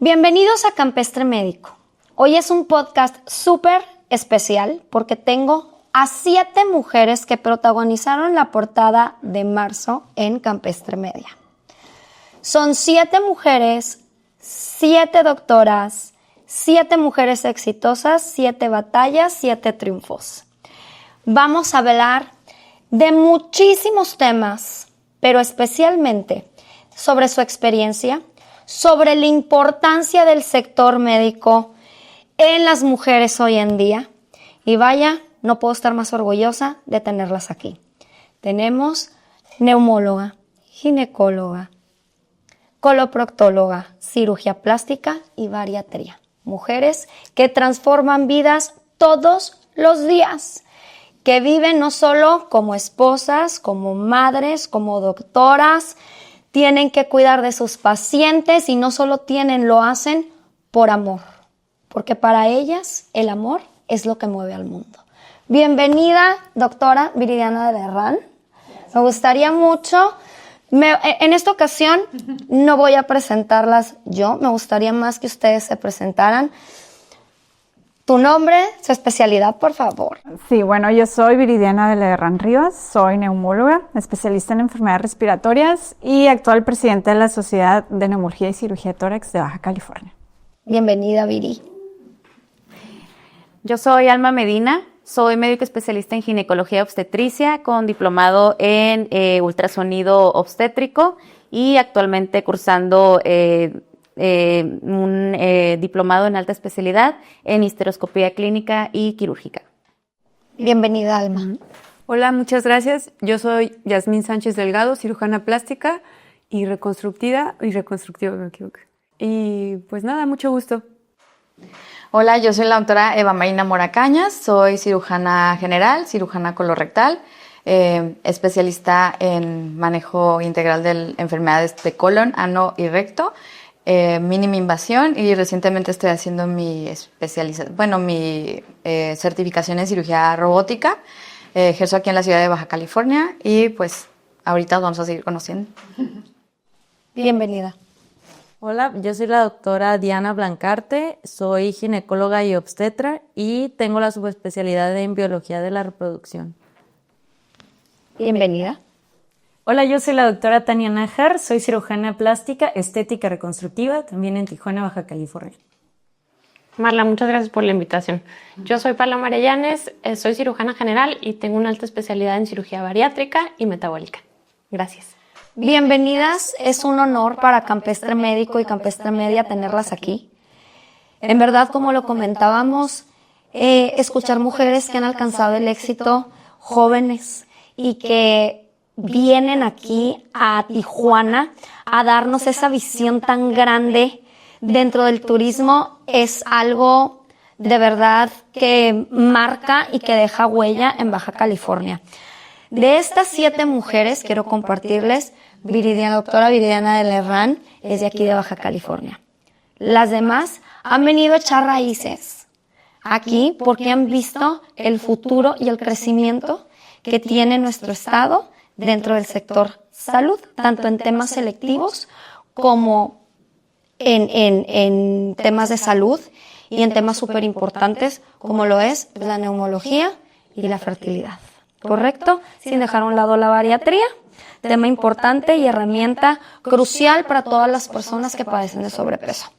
Bienvenidos a Campestre Médico. Hoy es un podcast súper especial porque tengo a 7 mujeres que protagonizaron la portada de marzo en Campestre Media. Son 7 mujeres, 7 doctoras, 7 mujeres exitosas, 7 batallas, 7 triunfos. Vamos a hablar de muchísimos temas, pero especialmente sobre su experiencia, sobre la importancia del sector médico en las mujeres hoy en día. Y vaya, no puedo estar más orgullosa de tenerlas aquí. Tenemos neumóloga, ginecóloga, coloproctóloga, cirugía plástica y bariatría. Mujeres que transforman vidas todos los días, que viven no solo como esposas, como madres, como doctoras, tienen que cuidar de sus pacientes y no solo lo hacen por amor, porque para ellas el amor es lo que mueve al mundo. Bienvenida, doctora Viridiana de Herrán. Me gustaría mucho, en esta ocasión no voy a presentarlas yo, me gustaría más que ustedes se presentaran. Tu nombre, su especialidad, por favor. Sí, bueno, yo soy Viridiana de Herrán Rivas, soy neumóloga, especialista en enfermedades respiratorias y actual presidenta de la Sociedad de Neumología y Cirugía de Tórax de Baja California. Bienvenida, Viri. Yo soy Alma Medina, soy médico especialista en ginecología obstetricia con diplomado en ultrasonido obstétrico y actualmente cursando un diplomado en alta especialidad en histeroscopía clínica y quirúrgica. Bienvenida, Alma. Hola, muchas gracias. Yo soy Yasmín Sánchez Delgado, cirujana plástica y reconstructiva, me equivoco. Y pues nada, mucho gusto. Hola, yo soy la doctora Eva Marina Mora Cañas, soy cirujana general, cirujana colorectal, especialista en manejo integral de enfermedades de colon, ano y recto, mínima invasión, y recientemente estoy haciendo mi certificación en cirugía robótica. Ejerzo aquí en la ciudad de Baja California y pues ahorita vamos a seguir conociendo. Bienvenida. Hola, yo soy la doctora Diana Blancarte, soy ginecóloga y obstetra y tengo la subespecialidad en biología de la reproducción. Bienvenida. Hola, yo soy la doctora Tania Nájar, soy cirujana plástica, estética y reconstructiva, también en Tijuana, Baja California. Marla, muchas gracias por la invitación. Yo soy Paloma Arellanes, soy cirujana general y tengo una alta especialidad en cirugía bariátrica y metabólica. Gracias. Bienvenidas, es un honor para Campestre Médico y Campestre Media tenerlas aquí. En verdad, como lo comentábamos, escuchar mujeres que han alcanzado el éxito, jóvenes, y que vienen aquí a Tijuana a darnos esa visión tan grande dentro del turismo, es algo de verdad que marca y que deja huella en Baja California. De estas 7 mujeres, quiero compartirles, doctora Viridiana de Herrán es de aquí de Baja California. Las demás han venido a echar raíces aquí porque han visto el futuro y el crecimiento que tiene nuestro estado dentro del sector salud, tanto en temas selectivos como en temas de salud y en temas súper importantes como lo es la neumología y la fertilidad. ¿Correcto? Sin dejar a un lado la bariatría, tema importante y herramienta crucial para todas las personas que padecen de sobrepeso.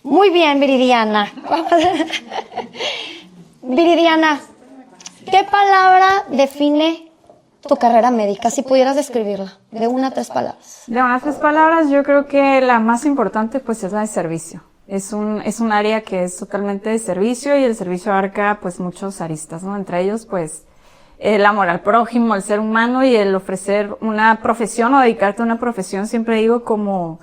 Muy bien, Viridiana. Viridiana, ¿qué palabra define tu carrera médica? Si pudieras describirla, de 1 a 3 palabras. De 1 a 3 palabras, yo creo que la más importante pues es la de servicio. Es un área que es totalmente de servicio y el servicio abarca pues muchos aristas, ¿no? Entre ellos pues el amor al prójimo, el ser humano y el ofrecer una profesión o dedicarte a una profesión, siempre digo como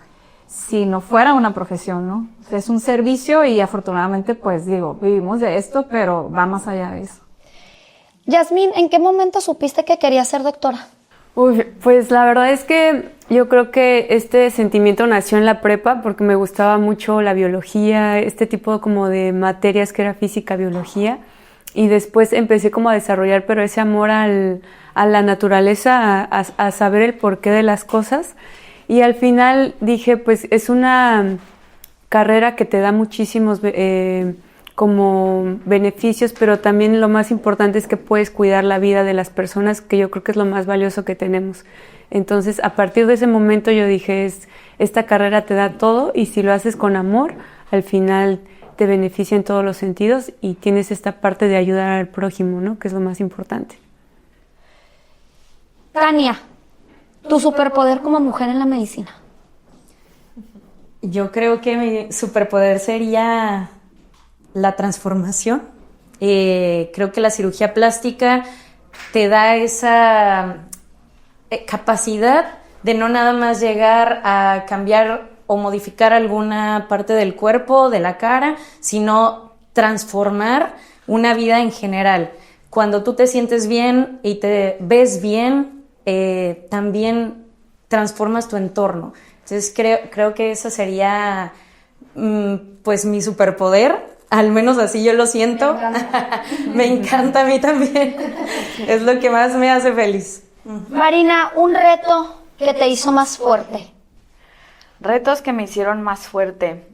si no fuera una profesión, ¿no? O sea, es un servicio y afortunadamente pues digo, vivimos de esto, pero va más allá de eso. Yasmín, ¿en qué momento supiste que querías ser doctora? Pues la verdad es que yo creo que este sentimiento nació en la prepa porque me gustaba mucho la biología, este tipo como de materias que era física, biología, y después empecé como a desarrollar pero ese amor a la naturaleza, a saber el porqué de las cosas, y al final dije pues es una carrera que te da muchísimos como beneficios, pero también lo más importante es que puedes cuidar la vida de las personas, que yo creo que es lo más valioso que tenemos. Entonces, a partir de ese momento yo dije, esta carrera te da todo, y si lo haces con amor, al final te beneficia en todos los sentidos y tienes esta parte de ayudar al prójimo, ¿no? Que es lo más importante. Tania, tu superpoder como mujer en la medicina. Yo creo que mi superpoder sería la transformación. Creo que la cirugía plástica te da esa capacidad de no nada más llegar a cambiar o modificar alguna parte del cuerpo, de la cara, sino transformar una vida en general. Cuando tú te sientes bien y te ves bien, también transformas tu entorno. Entonces creo que eso sería pues mi superpoder. Al menos así yo lo siento. Me encanta a mí también. Es lo que más me hace feliz. Marina, un reto que te hizo más fuerte. Retos que me hicieron más fuerte.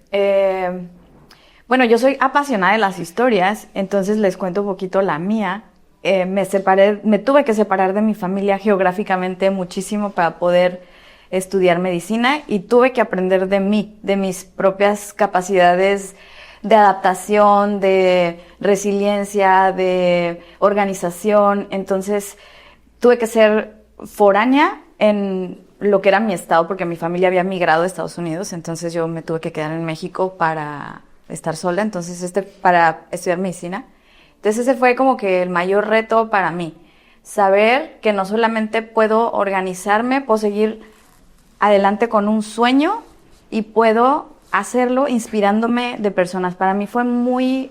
Bueno, yo soy apasionada de las historias, entonces les cuento un poquito la mía. Me tuve que separar de mi familia geográficamente muchísimo para poder estudiar medicina, y tuve que aprender de mí, de mis propias capacidades de adaptación, de resiliencia, de organización. Entonces tuve que ser foránea en lo que era mi estado, porque mi familia había migrado a Estados Unidos, entonces yo me tuve que quedar en México para estar sola, entonces para estudiar medicina. Entonces ese fue como que el mayor reto para mí, saber que no solamente puedo organizarme, puedo seguir adelante con un sueño y puedo hacerlo inspirándome de personas. Para mí fue muy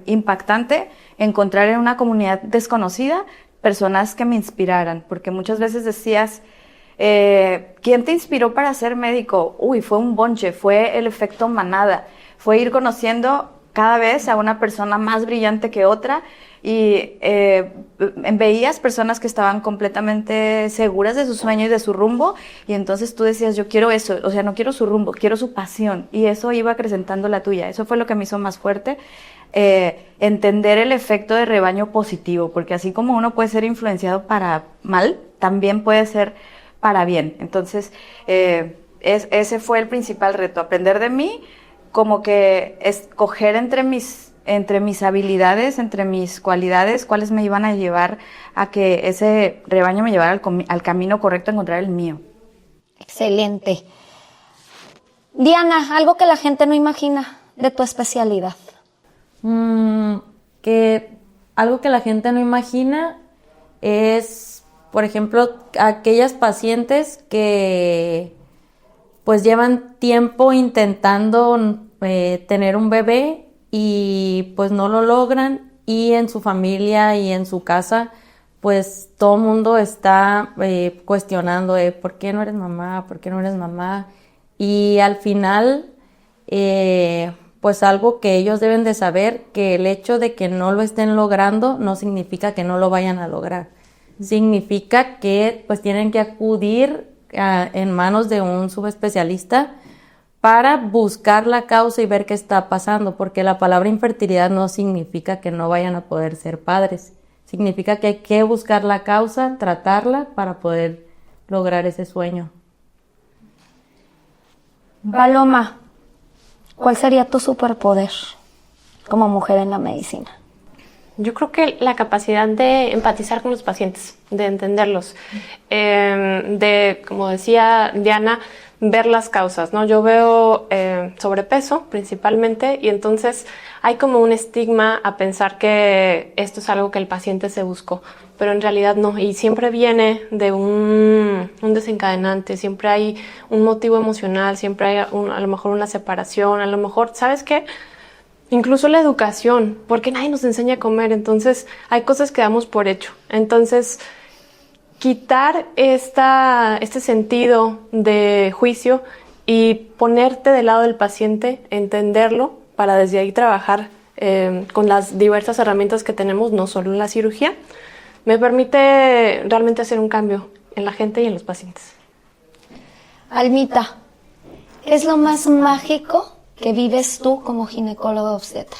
impactante encontrar en una comunidad desconocida personas que me inspiraran, porque muchas veces decías, ¿quién te inspiró para ser médico? Uy, fue un bonche, fue el efecto manada, fue ir conociendo cada vez a una persona más brillante que otra, y veías personas que estaban completamente seguras de su sueño y de su rumbo, y entonces tú decías, yo quiero eso, o sea, no quiero su rumbo, quiero su pasión, y eso iba acrecentando la tuya. Eso fue lo que me hizo más fuerte, entender el efecto de rebaño positivo, porque así como uno puede ser influenciado para mal, también puede ser para bien. Entonces, ese fue el principal reto, aprender de mí, como que escoger entre mis habilidades, entre mis cualidades, cuáles me iban a llevar a que ese rebaño me llevara al camino correcto, a encontrar el mío. Excelente. Diana, algo que la gente no imagina de tu especialidad. Que algo que la gente no imagina es, por ejemplo, aquellas pacientes que pues llevan tiempo intentando tener un bebé y pues no lo logran, y en su familia y en su casa pues todo el mundo está cuestionando ¿por qué no eres mamá? ¿Por qué no eres mamá? Y al final pues algo que ellos deben de saber, que el hecho de que no lo estén logrando no significa que no lo vayan a lograr. Significa que pues tienen que acudir en manos de un subespecialista para buscar la causa y ver qué está pasando, porque la palabra infertilidad no significa que no vayan a poder ser padres. Significa que hay que buscar la causa, tratarla para poder lograr ese sueño. Paloma, ¿cuál sería tu superpoder como mujer en la medicina? Yo creo que la capacidad de empatizar con los pacientes, de entenderlos, de, como decía Diana, ver las causas, ¿no? Yo veo sobrepeso principalmente, y entonces hay como un estigma a pensar que esto es algo que el paciente se buscó, pero en realidad no, y siempre viene de un desencadenante, siempre hay un motivo emocional, siempre hay a lo mejor una separación, a lo mejor, ¿sabes qué? Incluso la educación, porque nadie nos enseña a comer, entonces hay cosas que damos por hecho. Entonces, quitar este sentido de juicio y ponerte del lado del paciente, entenderlo, para desde ahí trabajar con las diversas herramientas que tenemos, no solo en la cirugía, me permite realmente hacer un cambio en la gente y en los pacientes. Almita, ¿qué es lo más mágico que vives tú como ginecóloga obstetra?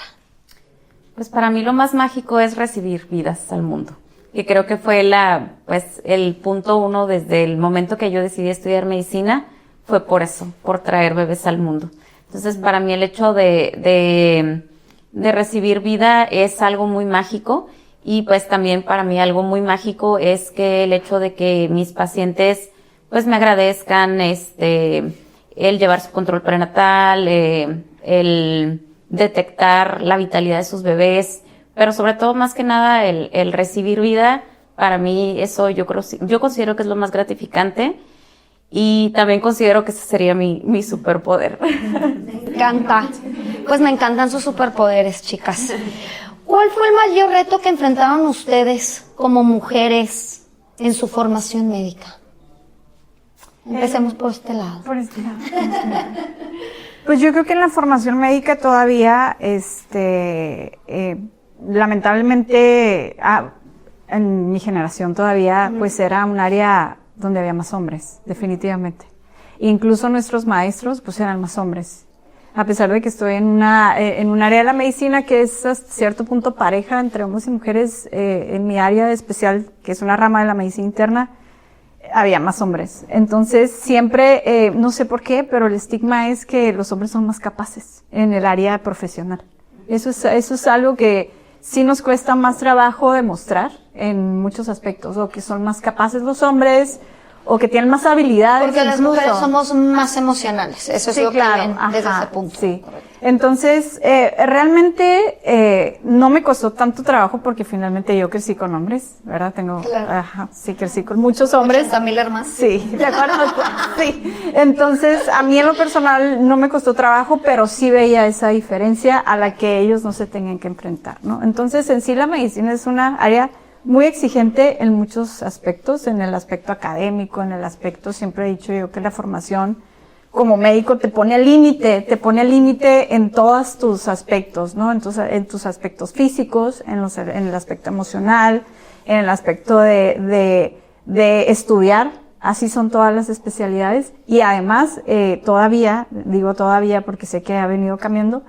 Pues para mí lo más mágico es recibir vidas al mundo. Y creo que fue el punto uno desde el momento que yo decidí estudiar medicina, fue por eso, por traer bebés al mundo. Entonces, para mí el hecho de recibir vida es algo muy mágico, y pues también para mí algo muy mágico es que el hecho de que mis pacientes pues me agradezcan el llevar su control prenatal, el detectar la vitalidad de sus bebés, pero sobre todo más que nada el recibir vida. Para mí eso yo considero que es lo más gratificante, y también considero que ese sería mi superpoder. Me encanta. Pues me encantan sus superpoderes, chicas. ¿Cuál fue el mayor reto que enfrentaron ustedes como mujeres en su formación médica? Empecemos por este lado. Por este lado. Pues yo creo que en la formación médica todavía, lamentablemente, en mi generación todavía, pues era un área donde había más hombres, definitivamente. Incluso nuestros maestros, pues eran más hombres. A pesar de que estoy en un área de la medicina que es hasta cierto punto pareja entre hombres y mujeres, en mi área especial, que es una rama de la medicina interna, había más hombres. Entonces, siempre, no sé por qué, pero el estigma es que los hombres son más capaces en el área profesional. Eso es algo que sí nos cuesta más trabajo demostrar en muchos aspectos, o que son más capaces los hombres, o que tienen más habilidades. Porque las incluso. mujeres somos más emocionales. Eso Sí, es lo claro, que ven desde ajá, ese punto. sí. Entonces, realmente no me costó tanto trabajo porque finalmente yo crecí con hombres, ¿verdad? Sí, crecí con muchos hombres. 80,000 hermanos. Sí, de acuerdo. Sí. Entonces, a mí en lo personal no me costó trabajo, pero sí veía esa diferencia a la que ellos no se tenían que enfrentar, ¿no? Entonces, en sí la medicina es una área muy exigente en muchos aspectos, en el aspecto académico, en el aspecto, siempre he dicho yo que la formación como médico te pone al límite en todos tus aspectos, ¿no? Entonces, en tus aspectos físicos, en el aspecto emocional, en el aspecto de estudiar, así son todas las especialidades, y además, digo todavía porque sé que ha venido cambiando,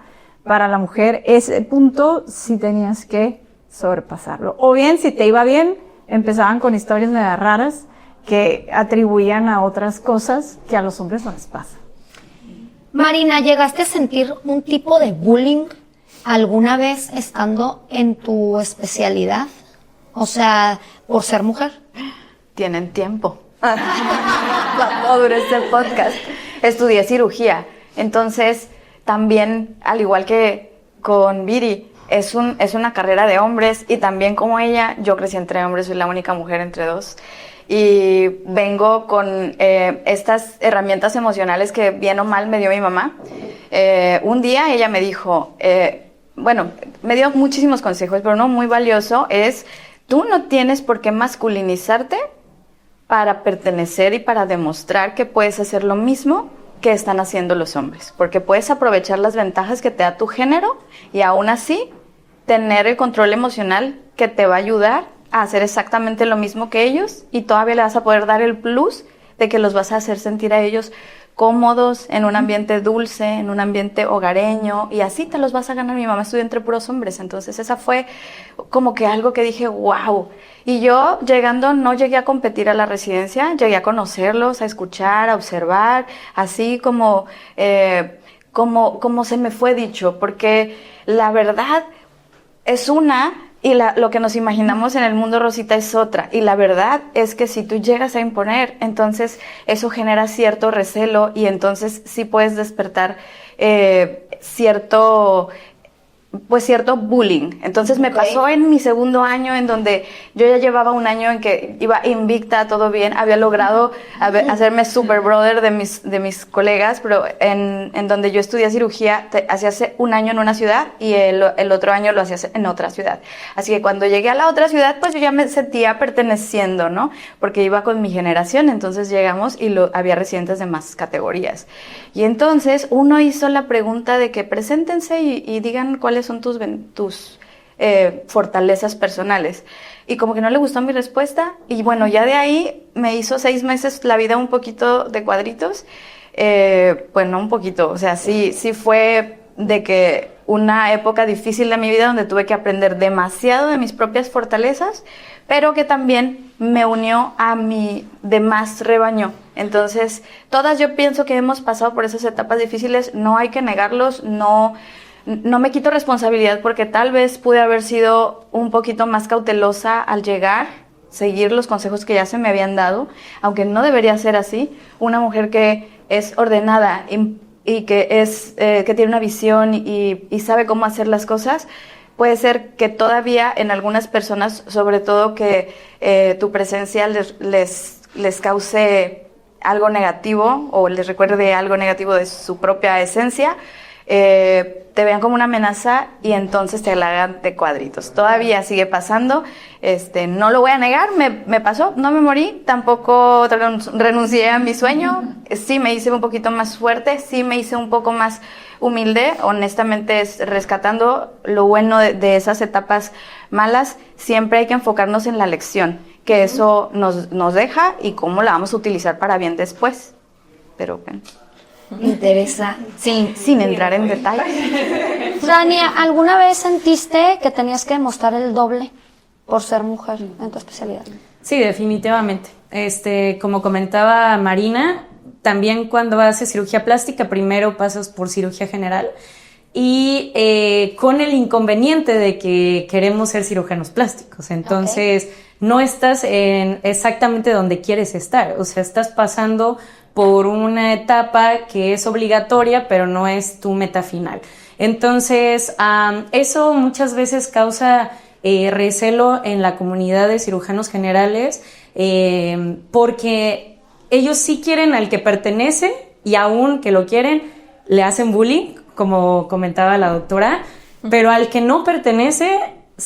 para la mujer ese punto sí tenías que sobrepasarlo. O bien, si te iba bien, empezaban con historias medio raras que atribuían a otras cosas que a los hombres no les pasa. Marina, ¿llegaste a sentir un tipo de bullying alguna vez estando en tu especialidad? O sea, por ser mujer. Tienen tiempo. No duró este podcast. Estudié cirugía. Entonces, también, al igual que con Viri, es una carrera de hombres, y también como ella, yo crecí entre hombres, soy la única mujer entre dos. Y vengo con estas herramientas emocionales que bien o mal me dio mi mamá. Un día ella me dijo, me dio muchísimos consejos, pero uno muy valioso es, tú no tienes por qué masculinizarte para pertenecer y para demostrar que puedes hacer lo mismo que están haciendo los hombres, porque puedes aprovechar las ventajas que te da tu género y aún así tener el control emocional que te va a ayudar a hacer exactamente lo mismo que ellos, y todavía le vas a poder dar el plus de que los vas a hacer sentir a ellos cómodos, en un ambiente dulce, en un ambiente hogareño, y así te los vas a ganar. Mi mamá estudió entre puros hombres, entonces esa fue como que algo que dije, wow. Y yo llegando, no llegué a competir a la residencia, llegué a conocerlos, a escuchar, a observar, así como se me fue dicho, porque la verdad es una, y lo que nos imaginamos en el mundo rosita es otra. Y la verdad es que si tú llegas a imponer, entonces eso genera cierto recelo, y entonces sí puedes despertar cierto bullying. Entonces me pasó en mi segundo año, en donde yo ya llevaba un año en que iba invicta, todo bien, había logrado hacerme super brother de mis colegas, pero en donde yo estudié cirugía, hacía un año en una ciudad y el otro año lo hacía en otra ciudad. Así que cuando llegué a la otra ciudad, pues yo ya me sentía perteneciendo, ¿no? Porque iba con mi generación, entonces llegamos y había residentes de más categorías. Y entonces uno hizo la pregunta de que preséntense y digan cuáles son tus fortalezas personales. Y como que no le gustó mi respuesta, y bueno, ya de ahí me hizo 6 meses la vida un poquito de cuadritos. Pues no un poquito, o sea, sí fue de que una época difícil de mi vida donde tuve que aprender demasiado de mis propias fortalezas, pero que también me unió a mi demás rebaño. Entonces, todas yo pienso que hemos pasado por esas etapas difíciles, no hay que negarlos, no me quito responsabilidad porque tal vez pude haber sido un poquito más cautelosa al llegar, seguir los consejos que ya se me habían dado, aunque no debería ser así. Una mujer que es ordenada y que tiene una visión y sabe cómo hacer las cosas, puede ser que todavía en algunas personas, sobre todo que tu presencia les cause algo negativo o les recuerde algo negativo de su propia esencia, te vean como una amenaza y entonces te la hagan de cuadritos. Todavía sigue pasando, no lo voy a negar, me pasó, no me morí, tampoco renuncié a mi sueño, sí me hice un poquito más fuerte, sí me hice un poco más humilde, honestamente rescatando lo bueno de esas etapas malas, siempre hay que enfocarnos en la lección, que eso nos deja y cómo la vamos a utilizar para bien después. Pero bueno. Me interesa. Sin entrar en detalles. Dania, ¿alguna vez sentiste que tenías que demostrar el doble por ser mujer en tu especialidad? Sí, definitivamente. Como comentaba Marina, también cuando haces cirugía plástica, primero pasas por cirugía general y con el inconveniente de que queremos ser cirujanos plásticos. Entonces, no estás exactamente donde quieres estar. O sea, estás pasando por una etapa que es obligatoria, pero no es tu meta final. Entonces, eso muchas veces causa recelo en la comunidad de cirujanos generales, porque ellos sí quieren al que pertenece y aún que lo quieren, le hacen bullying, como comentaba la doctora, pero al que no pertenece,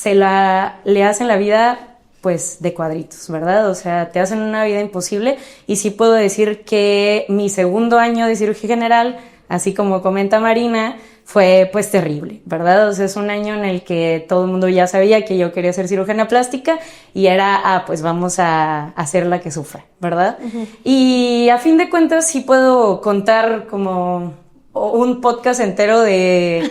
le hacen la vida pues de cuadritos, ¿verdad? O sea, te hacen una vida imposible y sí puedo decir que mi segundo año de cirugía general, así como comenta Marina, fue pues terrible, ¿verdad? O sea, es un año en el que todo el mundo ya sabía que yo quería ser cirujana plástica y era, pues vamos a hacer la que sufra, ¿verdad? Uh-huh. Y a fin de cuentas sí puedo contar como un podcast entero de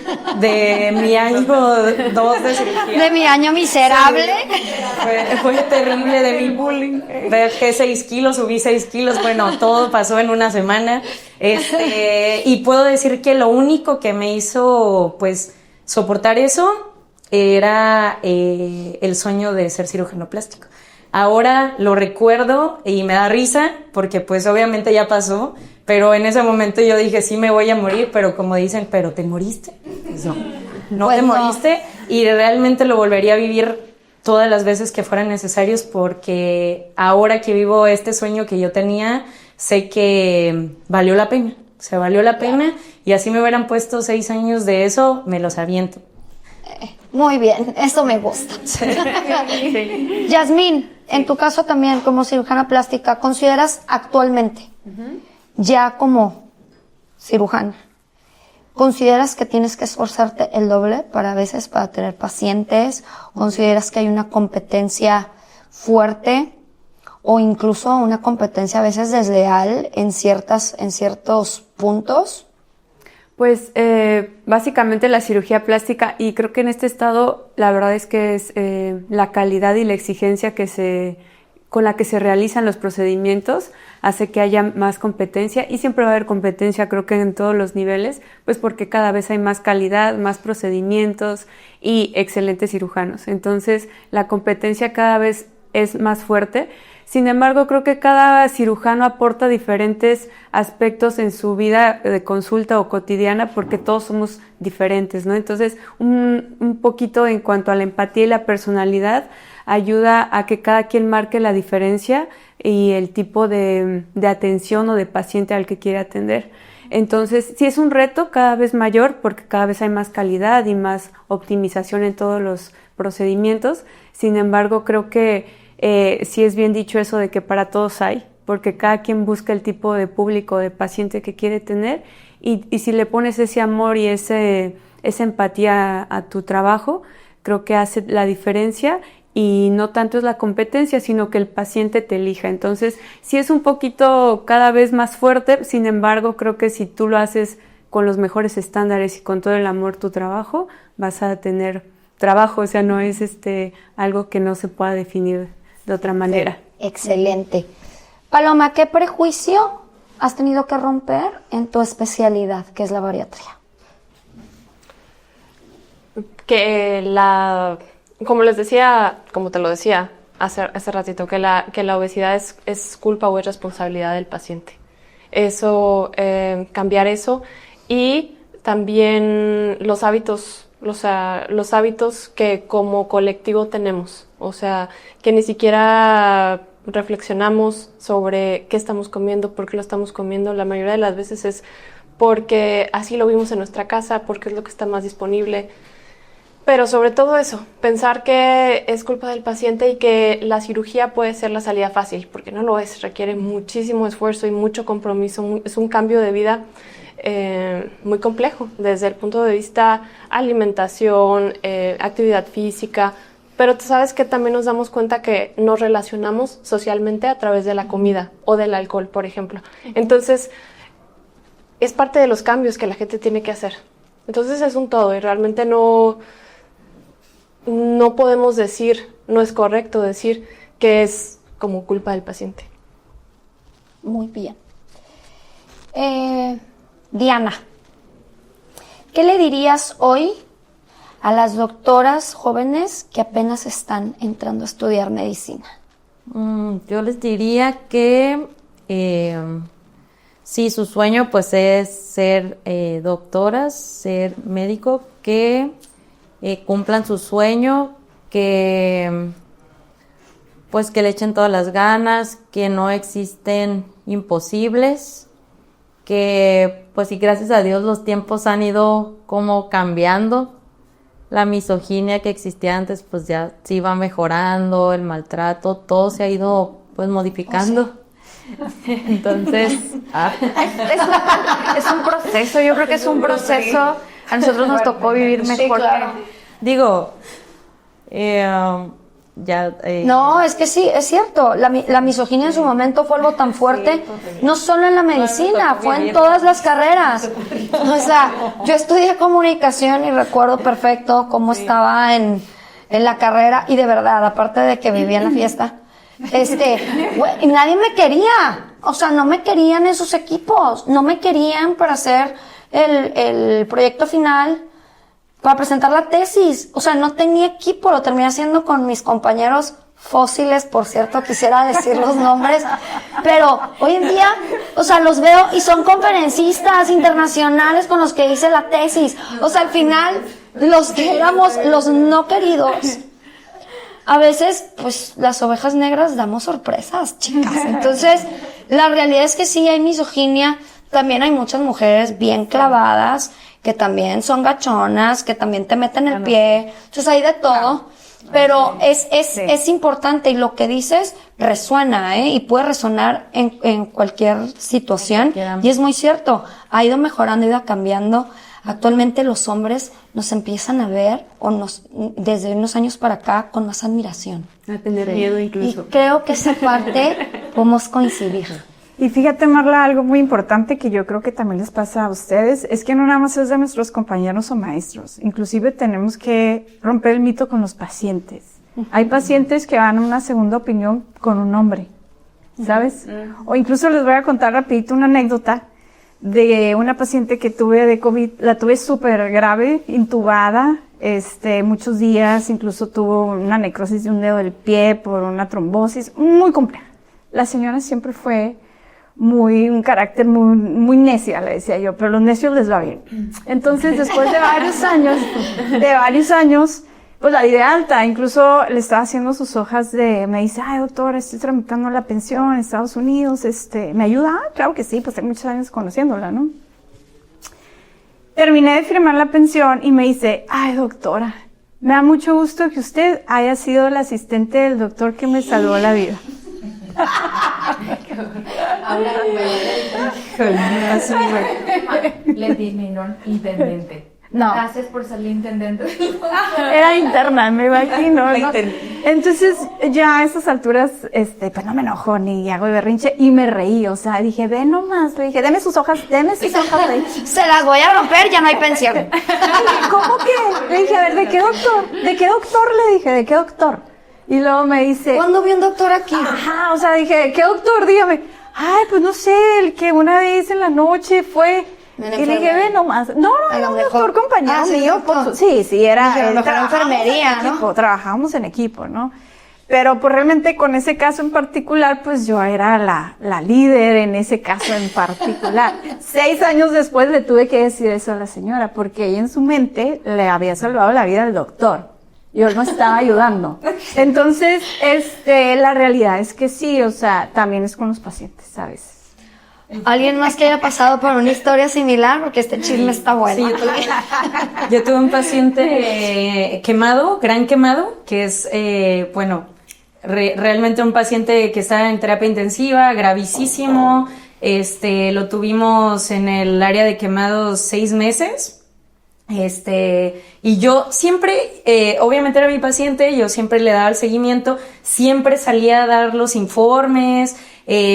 mi año 2 de cirugía. De mi año miserable. Sí, fue terrible, de mi bullying. Bajé 6 kilos, subí 6 kilos, bueno, todo pasó en una semana. Y puedo decir que lo único que me hizo, pues, soportar eso era el sueño de ser cirujano plástico. Ahora lo recuerdo y me da risa porque pues obviamente ya pasó, pero en ese momento yo dije sí me voy a morir, pero como dicen, ¿pero te moriste? Pues no pues te moriste y realmente lo volvería a vivir todas las veces que fueran necesarios porque ahora que vivo este sueño que yo tenía, sé que valió la pena, o sea, valió la pena y así me hubieran puesto 6 años de eso, me los aviento. Muy bien, eso me gusta. Sí. Yasmín, en tu caso también como cirujana plástica, ¿consideras actualmente, ya como cirujana, consideras que tienes que esforzarte el doble para veces para tener pacientes? ¿Consideras que hay una competencia fuerte o incluso una competencia a veces desleal en ciertos puntos? Pues básicamente la cirugía plástica, y creo que en este estado la verdad es que es la calidad y la exigencia con la que se realizan los procedimientos hace que haya más competencia y siempre va a haber competencia, creo que en todos los niveles, pues porque cada vez hay más calidad, más procedimientos y excelentes cirujanos. Entonces la competencia cada vez es más fuerte. Sin embargo, creo que cada cirujano aporta diferentes aspectos en su vida de consulta o cotidiana porque todos somos diferentes, ¿no? Entonces, un poquito en cuanto a la empatía y la personalidad ayuda a que cada quien marque la diferencia y el tipo de atención o de paciente al que quiere atender. Entonces, sí es un reto cada vez mayor porque cada vez hay más calidad y más optimización en todos los procedimientos. Sin embargo, creo que sí es bien dicho eso de que para todos hay, porque cada quien busca el tipo de público, de paciente que quiere tener y si le pones ese amor y esa empatía a tu trabajo, creo que hace la diferencia y no tanto es la competencia, sino que el paciente te elija. Entonces, sí es un poquito cada vez más fuerte, sin embargo, creo que si tú lo haces con los mejores estándares y con todo el amor tu trabajo, vas a tener trabajo, o sea, no es algo que no se pueda definir de otra manera. Excelente. Paloma, ¿qué prejuicio has tenido que romper en tu especialidad, que es la bariatría? Que como les decía, como te lo decía hace ratito, que la obesidad es culpa o es responsabilidad del paciente. Eso, cambiar eso, y también los hábitos que como colectivo tenemos, o sea, que ni siquiera reflexionamos sobre qué estamos comiendo, por qué lo estamos comiendo. La mayoría de las veces es porque así lo vimos en nuestra casa, porque es lo que está más disponible. Pero sobre todo eso, pensar que es culpa del paciente y que la cirugía puede ser la salida fácil, porque no lo es, requiere muchísimo esfuerzo y mucho compromiso, es un cambio de vida muy complejo desde el punto de vista alimentación, actividad física, pero tú sabes que también nos damos cuenta que nos relacionamos socialmente a través de la comida o del alcohol, por ejemplo. Entonces, es parte de los cambios que la gente tiene que hacer. Entonces es un todo y realmente no podemos decir, no es correcto decir que es como culpa del paciente. Muy bien. Diana, ¿qué le dirías hoy a las doctoras jóvenes que apenas están entrando a estudiar medicina? Yo les diría que sí, su sueño pues es ser doctoras, ser médico, que cumplan su sueño, que pues que le echen todas las ganas, que no existen imposibles, que pues y gracias a Dios los tiempos han ido como cambiando. La misoginia que existía antes pues ya sí va mejorando, el maltrato, todo se ha ido pues modificando. Entonces es un proceso, yo creo que es un proceso. A nosotros nos tocó vivir mejor. Sí, claro. Digo, no, es que sí, es cierto. La misoginia en su momento fue algo tan fuerte, no solo en la medicina, fue en todas las carreras. O sea, yo estudié comunicación y recuerdo perfecto cómo estaba en la carrera, y de verdad, aparte de que vivía en la fiesta, nadie me quería. O sea, no me querían esos equipos, no me querían para hacer el proyecto final, para presentar la tesis. O sea, no tenía equipo, lo terminé haciendo con mis compañeros fósiles, por cierto, quisiera decir los nombres, pero hoy en día, o sea, los veo y son conferencistas internacionales con los que hice la tesis. O sea, al final, los que éramos los no queridos, a veces, pues, las ovejas negras damos sorpresas, chicas. Entonces, la realidad es que sí hay misoginia. También hay muchas mujeres bien clavadas, que también son gachonas, que también te meten el pie. Entonces hay de todo. Pero es importante, y lo que dices resuena, y puede resonar en cualquier situación. Y es muy cierto. Ha ido mejorando, ha ido cambiando. Actualmente los hombres nos empiezan a ver, desde unos años para acá, con más admiración. A tener miedo incluso. Y creo que esa parte podemos coincidir. Y fíjate, Marla, algo muy importante que yo creo que también les pasa a ustedes, es que no nada más es de nuestros compañeros o maestros, inclusive tenemos que romper el mito con los pacientes. Hay pacientes que van a una segunda opinión con un hombre, ¿sabes? O incluso les voy a contar rapidito una anécdota de una paciente que tuve de COVID. La tuve súper grave, intubada, muchos días, incluso tuvo una necrosis de un dedo del pie por una trombosis, muy compleja. La señora siempre fue un carácter muy necia, le decía yo, pero a los necios les va bien. Entonces, después de varios años, pues la di de alta. Incluso le estaba haciendo sus hojas me dice, ay, doctora, estoy tramitando la pensión en Estados Unidos, ¿me ayuda? Claro que sí, pues tengo muchos años conociéndola, ¿no? Terminé de firmar la pensión y me dice, ay, doctora, me da mucho gusto que usted haya sido la asistente del doctor que me salvó la vida. Le disminuyeron intendente. No. Gracias por salir intendente. Era interna, me imagino, ¿no? Entonces, ya a esas alturas, pues no me enojo ni hago berrinche y me reí, o sea, dije, ve nomás, le dije, deme sus hojas ahí. Se las voy a romper, ya no hay pensión. ¿Cómo que? Le dije, a ver, ¿de qué doctor? ¿De qué doctor? Le dije, ¿de qué doctor? Y luego me dice... ¿Cuándo vi un doctor aquí? Ajá, o sea, dije, ¿qué doctor? Dígame. Ay, pues no sé, el que una vez en la noche fue... Y le dije, ve nomás. No, era un doctor compañero mío. Sí, era... enfermería, ¿no? Trabajábamos en equipo, ¿no? Pero pues realmente con ese caso en particular, pues yo era la líder en ese caso en particular. 6 años después le tuve que decir eso a la señora, porque ella en su mente le había salvado la vida al doctor. Yo no estaba ayudando. Entonces, la realidad es que sí, o sea, también es con los pacientes, ¿sabes? ¿Alguien más que haya pasado por una historia similar? Porque este chisme está bueno. Sí, yo tuve un paciente gran quemado, que es, realmente un paciente que está en terapia intensiva, gravísimo. Lo tuvimos en el área de quemados 6 meses. Y yo siempre, obviamente era mi paciente, yo siempre le daba el seguimiento, siempre salía a dar los informes,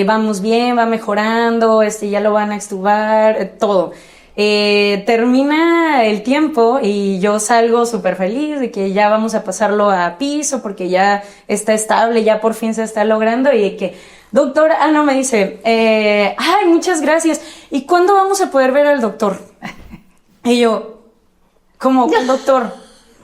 vamos bien, va mejorando, ya lo van a extubar, todo. Termina el tiempo y yo salgo súper feliz de que ya vamos a pasarlo a piso porque ya está estable, ya por fin se está logrando y de que, doctor, no, me dice, ay, muchas gracias, ¿y cuándo vamos a poder ver al doctor? Y yo, ¿cómo, doctor?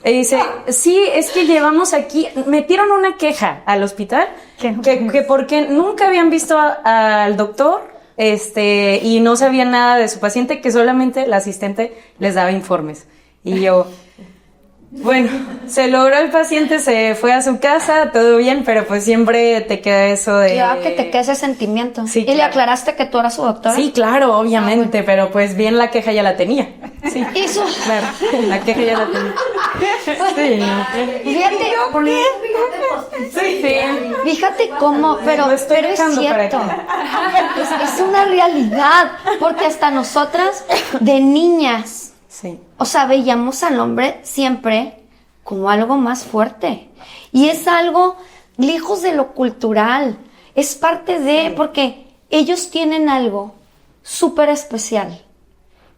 Y dice, sí, es que llevamos aquí, metieron una queja al hospital, que porque nunca habían visto al doctor, y no sabían nada de su paciente, que solamente la asistente les daba informes. Y yo, bueno, se logró, el paciente se fue a su casa, todo bien, pero pues siempre te queda eso de... Ya que te queda ese sentimiento. Sí, ¿Y claro. le aclaraste que tú eras su doctora? Sí, claro, obviamente, pero pues bien la queja ya la tenía. Sí, ¿Hizo? claro, la queja ya la tenía. Sí, Fíjate, fíjate cómo, pero Lo estoy es dejando para cierto. Es una realidad, porque hasta nosotras de niñas, sí. o sea, veíamos al hombre siempre como algo más fuerte. Y es algo lejos de lo cultural. Es parte de, porque ellos tienen algo súper especial,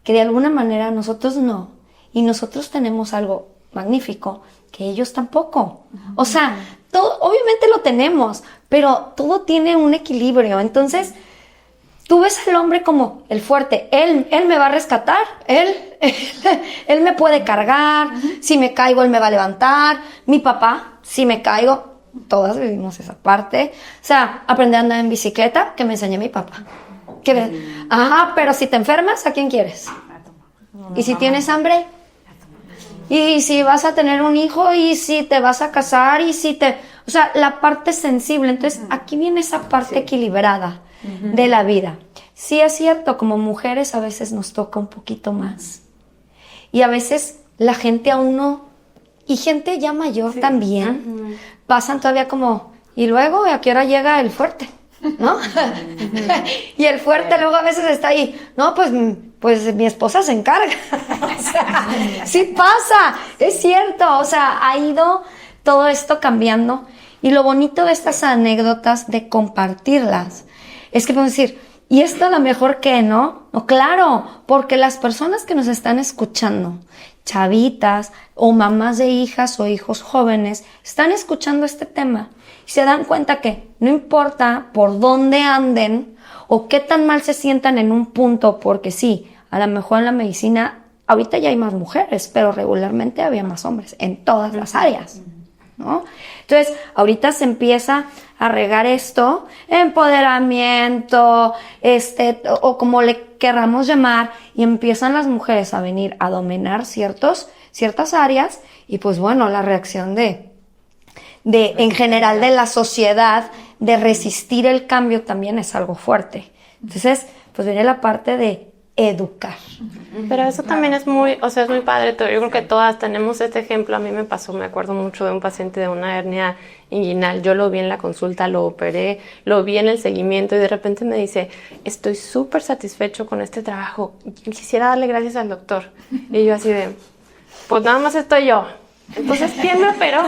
que de alguna manera nosotros no. Y nosotros tenemos algo magnífico, que ellos tampoco. O sea, todo, obviamente lo tenemos, pero todo tiene un equilibrio. Entonces, tú ves al hombre como el fuerte. Él me va a rescatar. Él me puede cargar. Si me caigo, él me va a levantar. Mi papá, si me caigo, todas vivimos esa parte. O sea, aprender a andar en bicicleta, que me enseñó mi papá. Pero si te enfermas, ¿a quién quieres? Y si tienes hambre, y si vas a tener un hijo, y si te vas a casar, o sea, la parte sensible. Entonces, aquí viene esa parte equilibrada de la vida. Sí es cierto, como mujeres a veces nos toca un poquito más. Y a veces la gente aún no, y gente ya mayor también, pasan todavía como, y luego, ¿a qué hora llega el fuerte? ¿No? Y el fuerte luego a veces está ahí, no, pues mi esposa se encarga. O sea, sí pasa, es cierto, o sea, ha ido todo esto cambiando. Y lo bonito de estas anécdotas, de compartirlas, es que podemos decir, ¿y esto a lo mejor qué, no? No, claro, porque las personas que nos están escuchando, chavitas o mamás de hijas o hijos jóvenes, están escuchando este tema y se dan cuenta que no importa por dónde anden o qué tan mal se sientan en un punto, porque sí, a lo mejor en la medicina ahorita ya hay más mujeres, pero regularmente había más hombres en todas las áreas, ¿no? Entonces, ahorita se empieza a regar esto, empoderamiento, o como le querramos llamar, y empiezan las mujeres a venir a dominar ciertas áreas, y pues bueno, la reacción en general de la sociedad, de resistir el cambio también es algo fuerte. Entonces, pues viene la parte de educar. Pero eso también es muy, o sea, es muy padre. Yo creo que todas tenemos este ejemplo. A mí me pasó, me acuerdo mucho de un paciente de una hernia inguinal. Yo lo vi en la consulta, lo operé, lo vi en el seguimiento y de repente me dice, estoy súper satisfecho con este trabajo. Quisiera darle gracias al doctor. Y yo así de, pues nada más estoy yo. Entonces, ¿quién me operó?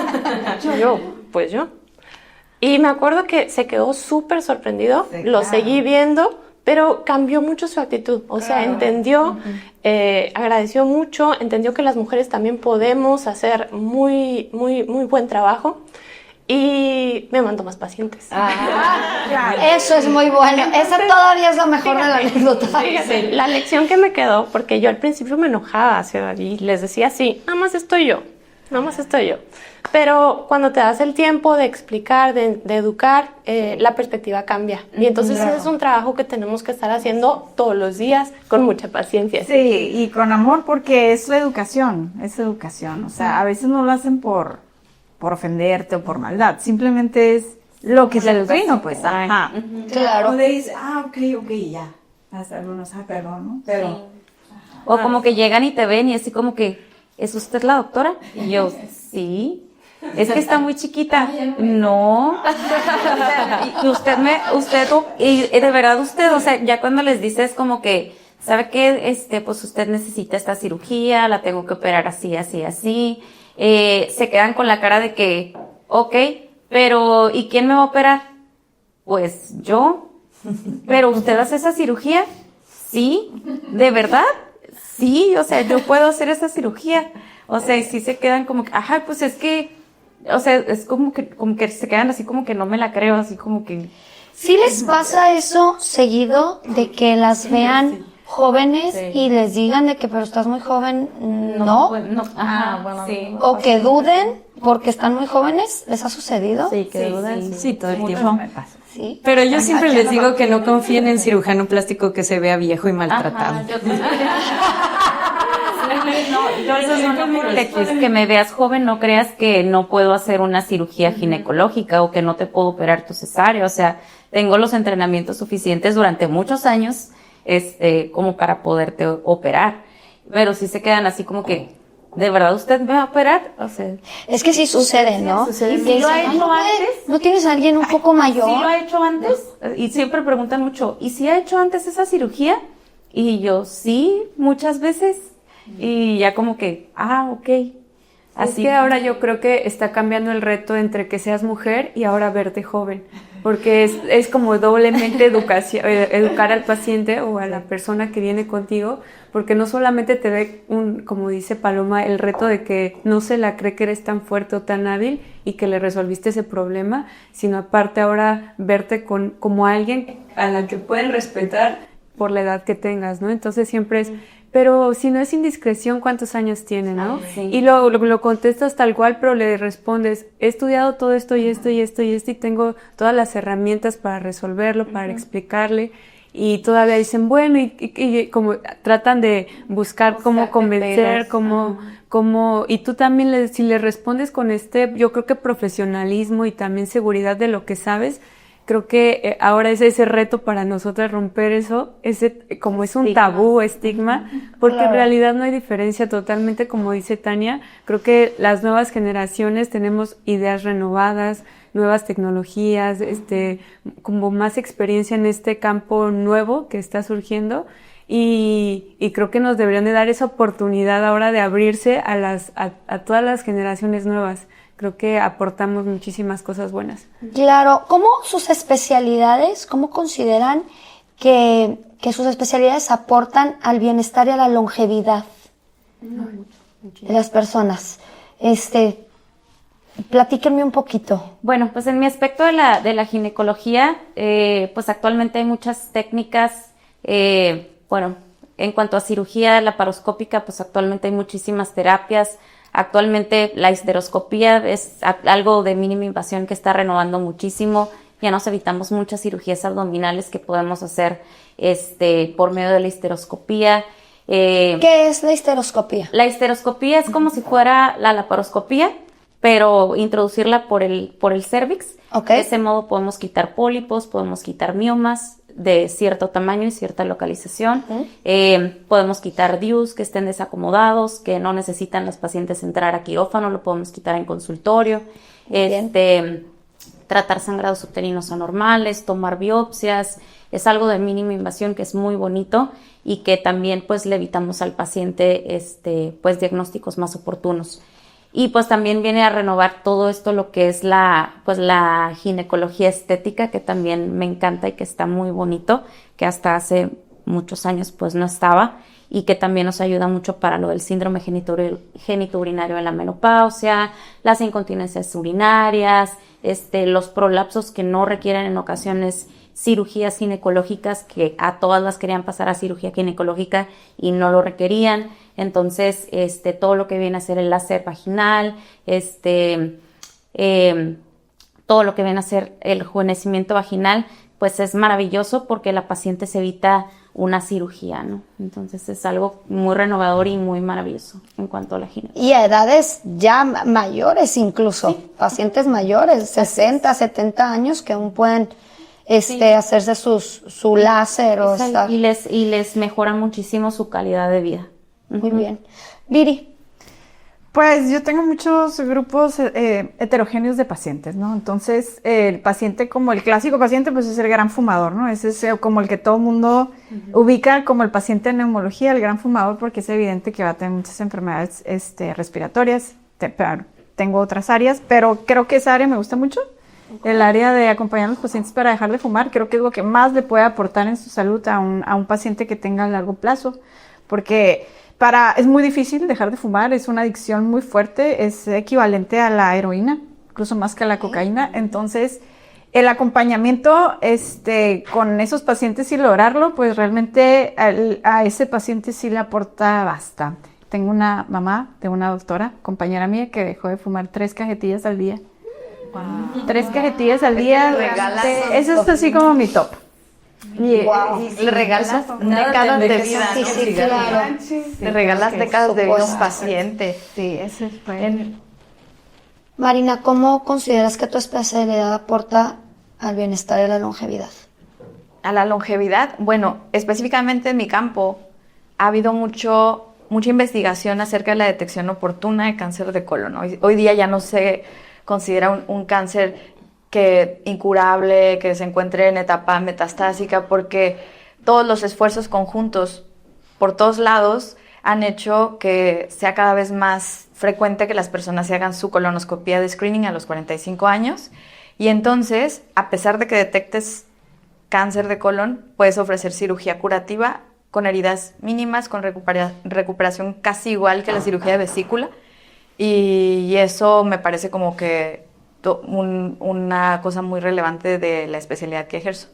Pues yo. Y me acuerdo que se quedó súper sorprendido. Sí, lo seguí viendo. Pero cambió mucho su actitud, o sea, entendió, agradeció mucho, entendió que las mujeres también podemos hacer muy buen trabajo y me mandó más pacientes. Claro. Eso es muy bueno, esa todavía es la mejor de la anécdota. Fíjate, la lección que me quedó, porque yo al principio me enojaba y les decía así, nada más estoy yo. Pero cuando te das el tiempo de explicar, de educar, la perspectiva cambia. Y entonces ese es un trabajo que tenemos que estar haciendo todos los días con mucha paciencia. Sí, y con amor porque es educación. O sea, a veces no lo hacen por ofenderte o por maldad. Simplemente es lo que se les vino, pues. Ajá. Claro. Donde dice, ok, ya. Hasta algunos, perdón, ¿no? Pero... Sí. O como que llegan y te ven y así como que, ¿es usted la doctora? Y yo, sí. Es que está muy chiquita. No. Y de verdad usted, o sea, ya cuando les dices como que, ¿sabe qué? Pues usted necesita esta cirugía, la tengo que operar así, se quedan con la cara de que, ok, pero, ¿y quién me va a operar? Pues yo. ¿Pero usted hace esa cirugía? Sí. ¿De verdad? Sí, o sea, yo puedo hacer esa cirugía. O sea, y sí se quedan como que, pues es que, o sea, es como que se quedan así como que no me la creo, así como que... ¿Sí les pasa eso seguido, de que las vean jóvenes y les digan de que, pero estás muy joven, no? Bueno, sí. O que duden porque están muy jóvenes, ¿les ha sucedido? Sí, que duden. Sí, todo el tiempo. Sí. Pero yo siempre les digo que no confíen en cirujano plástico que se vea viejo y maltratado. Que me veas joven, no creas que no puedo hacer una cirugía ginecológica o que no te puedo operar tu cesárea. O sea, tengo los entrenamientos suficientes durante muchos años, como para poderte operar. Pero sí se quedan así como que, ¿de verdad usted me va a operar? O sea, es que sí sucede, ¿no? ¿Sí lo ha hecho antes? ¿No tienes a alguien un poco mayor? ¿Sí lo ha hecho antes? Y siempre preguntan mucho, ¿y si ha hecho antes esa cirugía? Y yo, sí, muchas veces. Y ya como que, ok. Así. Es que ahora yo creo que está cambiando el reto entre que seas mujer y ahora verte joven, porque es como doblemente educar al paciente o a la persona que viene contigo, porque no solamente te ve como dice Paloma, el reto de que no se la cree que eres tan fuerte o tan hábil y que le resolviste ese problema, sino aparte ahora verte como alguien a la que pueden respetar por la edad que tengas, ¿no? Entonces siempre es, pero si no es indiscreción, ¿cuántos años tiene, no? Sí. Y lo contestas tal cual, pero le respondes, he estudiado todo esto y esto y esto y esto y tengo todas las herramientas para resolverlo, para explicarle, y todavía dicen, bueno, y como tratan de buscar cómo convencer, y tú también si le respondes con yo creo que profesionalismo y también seguridad de lo que sabes. Creo que ahora es ese reto para nosotras romper eso, como es un tabú, estigma, porque en realidad no hay diferencia totalmente, como dice Tania. Creo que las nuevas generaciones tenemos ideas renovadas, nuevas tecnologías, como más experiencia en este campo nuevo que está surgiendo, y creo que nos deberían de dar esa oportunidad ahora de abrirse a todas las generaciones nuevas. Creo que aportamos muchísimas cosas buenas. Claro. ¿Cómo sus especialidades, cómo consideran que sus especialidades aportan al bienestar y a la longevidad de las personas? Platíquenme un poquito. Bueno, pues en mi aspecto de la ginecología, pues actualmente hay muchas técnicas, en cuanto a cirugía laparoscópica, pues actualmente hay muchísimas terapias. Actualmente la histeroscopía es algo de mínima invasión que está renovando muchísimo. Ya nos evitamos muchas cirugías abdominales que podemos hacer por medio de la histeroscopía. ¿Qué es la histeroscopía? La histeroscopía es como si fuera la laparoscopía, pero introducirla por el cervix. Okay. De ese modo podemos quitar pólipos, podemos quitar miomas. de cierto tamaño y cierta localización. Podemos quitar DIUs que estén desacomodados, que no necesitan los pacientes entrar a quirófano, lo podemos quitar en consultorio. Tratar sangrados uterinos anormales, tomar biopsias, es algo de mínima invasión que es muy bonito y que también pues le evitamos al paciente pues diagnósticos más oportunos. Y pues también viene a renovar todo esto lo que es la ginecología estética, que también me encanta y que está muy bonito, que hasta hace muchos años pues no estaba, y que también nos ayuda mucho para lo del síndrome genitourinario en la menopausia, las incontinencias urinarias, los prolapsos que no requieren en ocasiones cirugías ginecológicas, que a todas las querían pasar a cirugía ginecológica y no lo requerían. Entonces, todo lo que viene a ser el láser vaginal, todo lo que viene a ser el rejuvenecimiento vaginal, pues es maravilloso porque la paciente se evita una cirugía, ¿no? Entonces es algo muy renovador y muy maravilloso en cuanto a la ginecología. Y a edades ya mayores incluso, sí. Pacientes mayores, 60, 70 años que aún pueden hacerse su láser o estar. Y les mejora muchísimo su calidad de vida. Muy bien. Viri. Pues yo tengo muchos grupos heterogéneos de pacientes, ¿no? Entonces, el paciente, como el clásico paciente, pues es el gran fumador, ¿no? Ese es como el que todo el mundo ubica como el paciente en neumología, el gran fumador, porque es evidente que va a tener muchas enfermedades respiratorias. Tengo otras áreas, pero creo que esa área me gusta mucho. El área de acompañar a los pacientes para dejar de fumar, creo que es lo que más le puede aportar en su salud a un paciente que tenga a largo plazo, porque es muy difícil dejar de fumar, es una adicción muy fuerte, es equivalente a la heroína, incluso más que a la cocaína. Entonces, el acompañamiento con esos pacientes y lograrlo, pues realmente a ese paciente sí le aporta bastante. Tengo una mamá de una doctora, compañera mía, que dejó de fumar 3 cajetillas al día. Wow. 3 cajetillas al día. Eso es así como mi top. Le regalas décadas de vida. Sí, claro. Le regalas décadas de vida a un paciente. Sí, ese fue. Marina, ¿cómo consideras que tu especialidad aporta al bienestar y a la longevidad? A la longevidad, bueno, específicamente en mi campo ha habido mucha investigación acerca de la detección oportuna de cáncer de colon. Hoy día ya no se considera un cáncer incurable, que se encuentre en etapa metastásica, porque todos los esfuerzos conjuntos por todos lados han hecho que sea cada vez más frecuente que las personas se hagan su colonoscopía de screening a los 45 años, y entonces, a pesar de que detectes cáncer de colon, puedes ofrecer cirugía curativa con heridas mínimas, con recuperación casi igual que la cirugía de vesícula, y eso me parece como que una cosa muy relevante de la especialidad que ejerzo.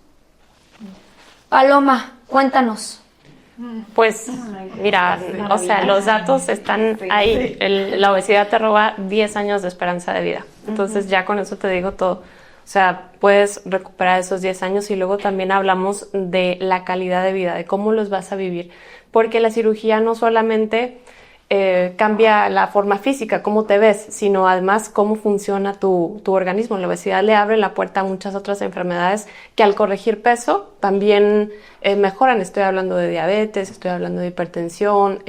Paloma, cuéntanos. Pues mira, o sea, los datos están ahí. La obesidad te roba 10 años de esperanza de vida. Entonces ya con eso te digo todo. O sea, puedes recuperar esos 10 años, y luego también hablamos de la calidad de vida, de cómo los vas a vivir. Porque la cirugía no solamente cambia la forma física, cómo te ves, sino además cómo funciona tu organismo. La obesidad le abre la puerta a muchas otras enfermedades que al corregir peso también mejoran. Estoy hablando de diabetes, estoy hablando de hipertensión,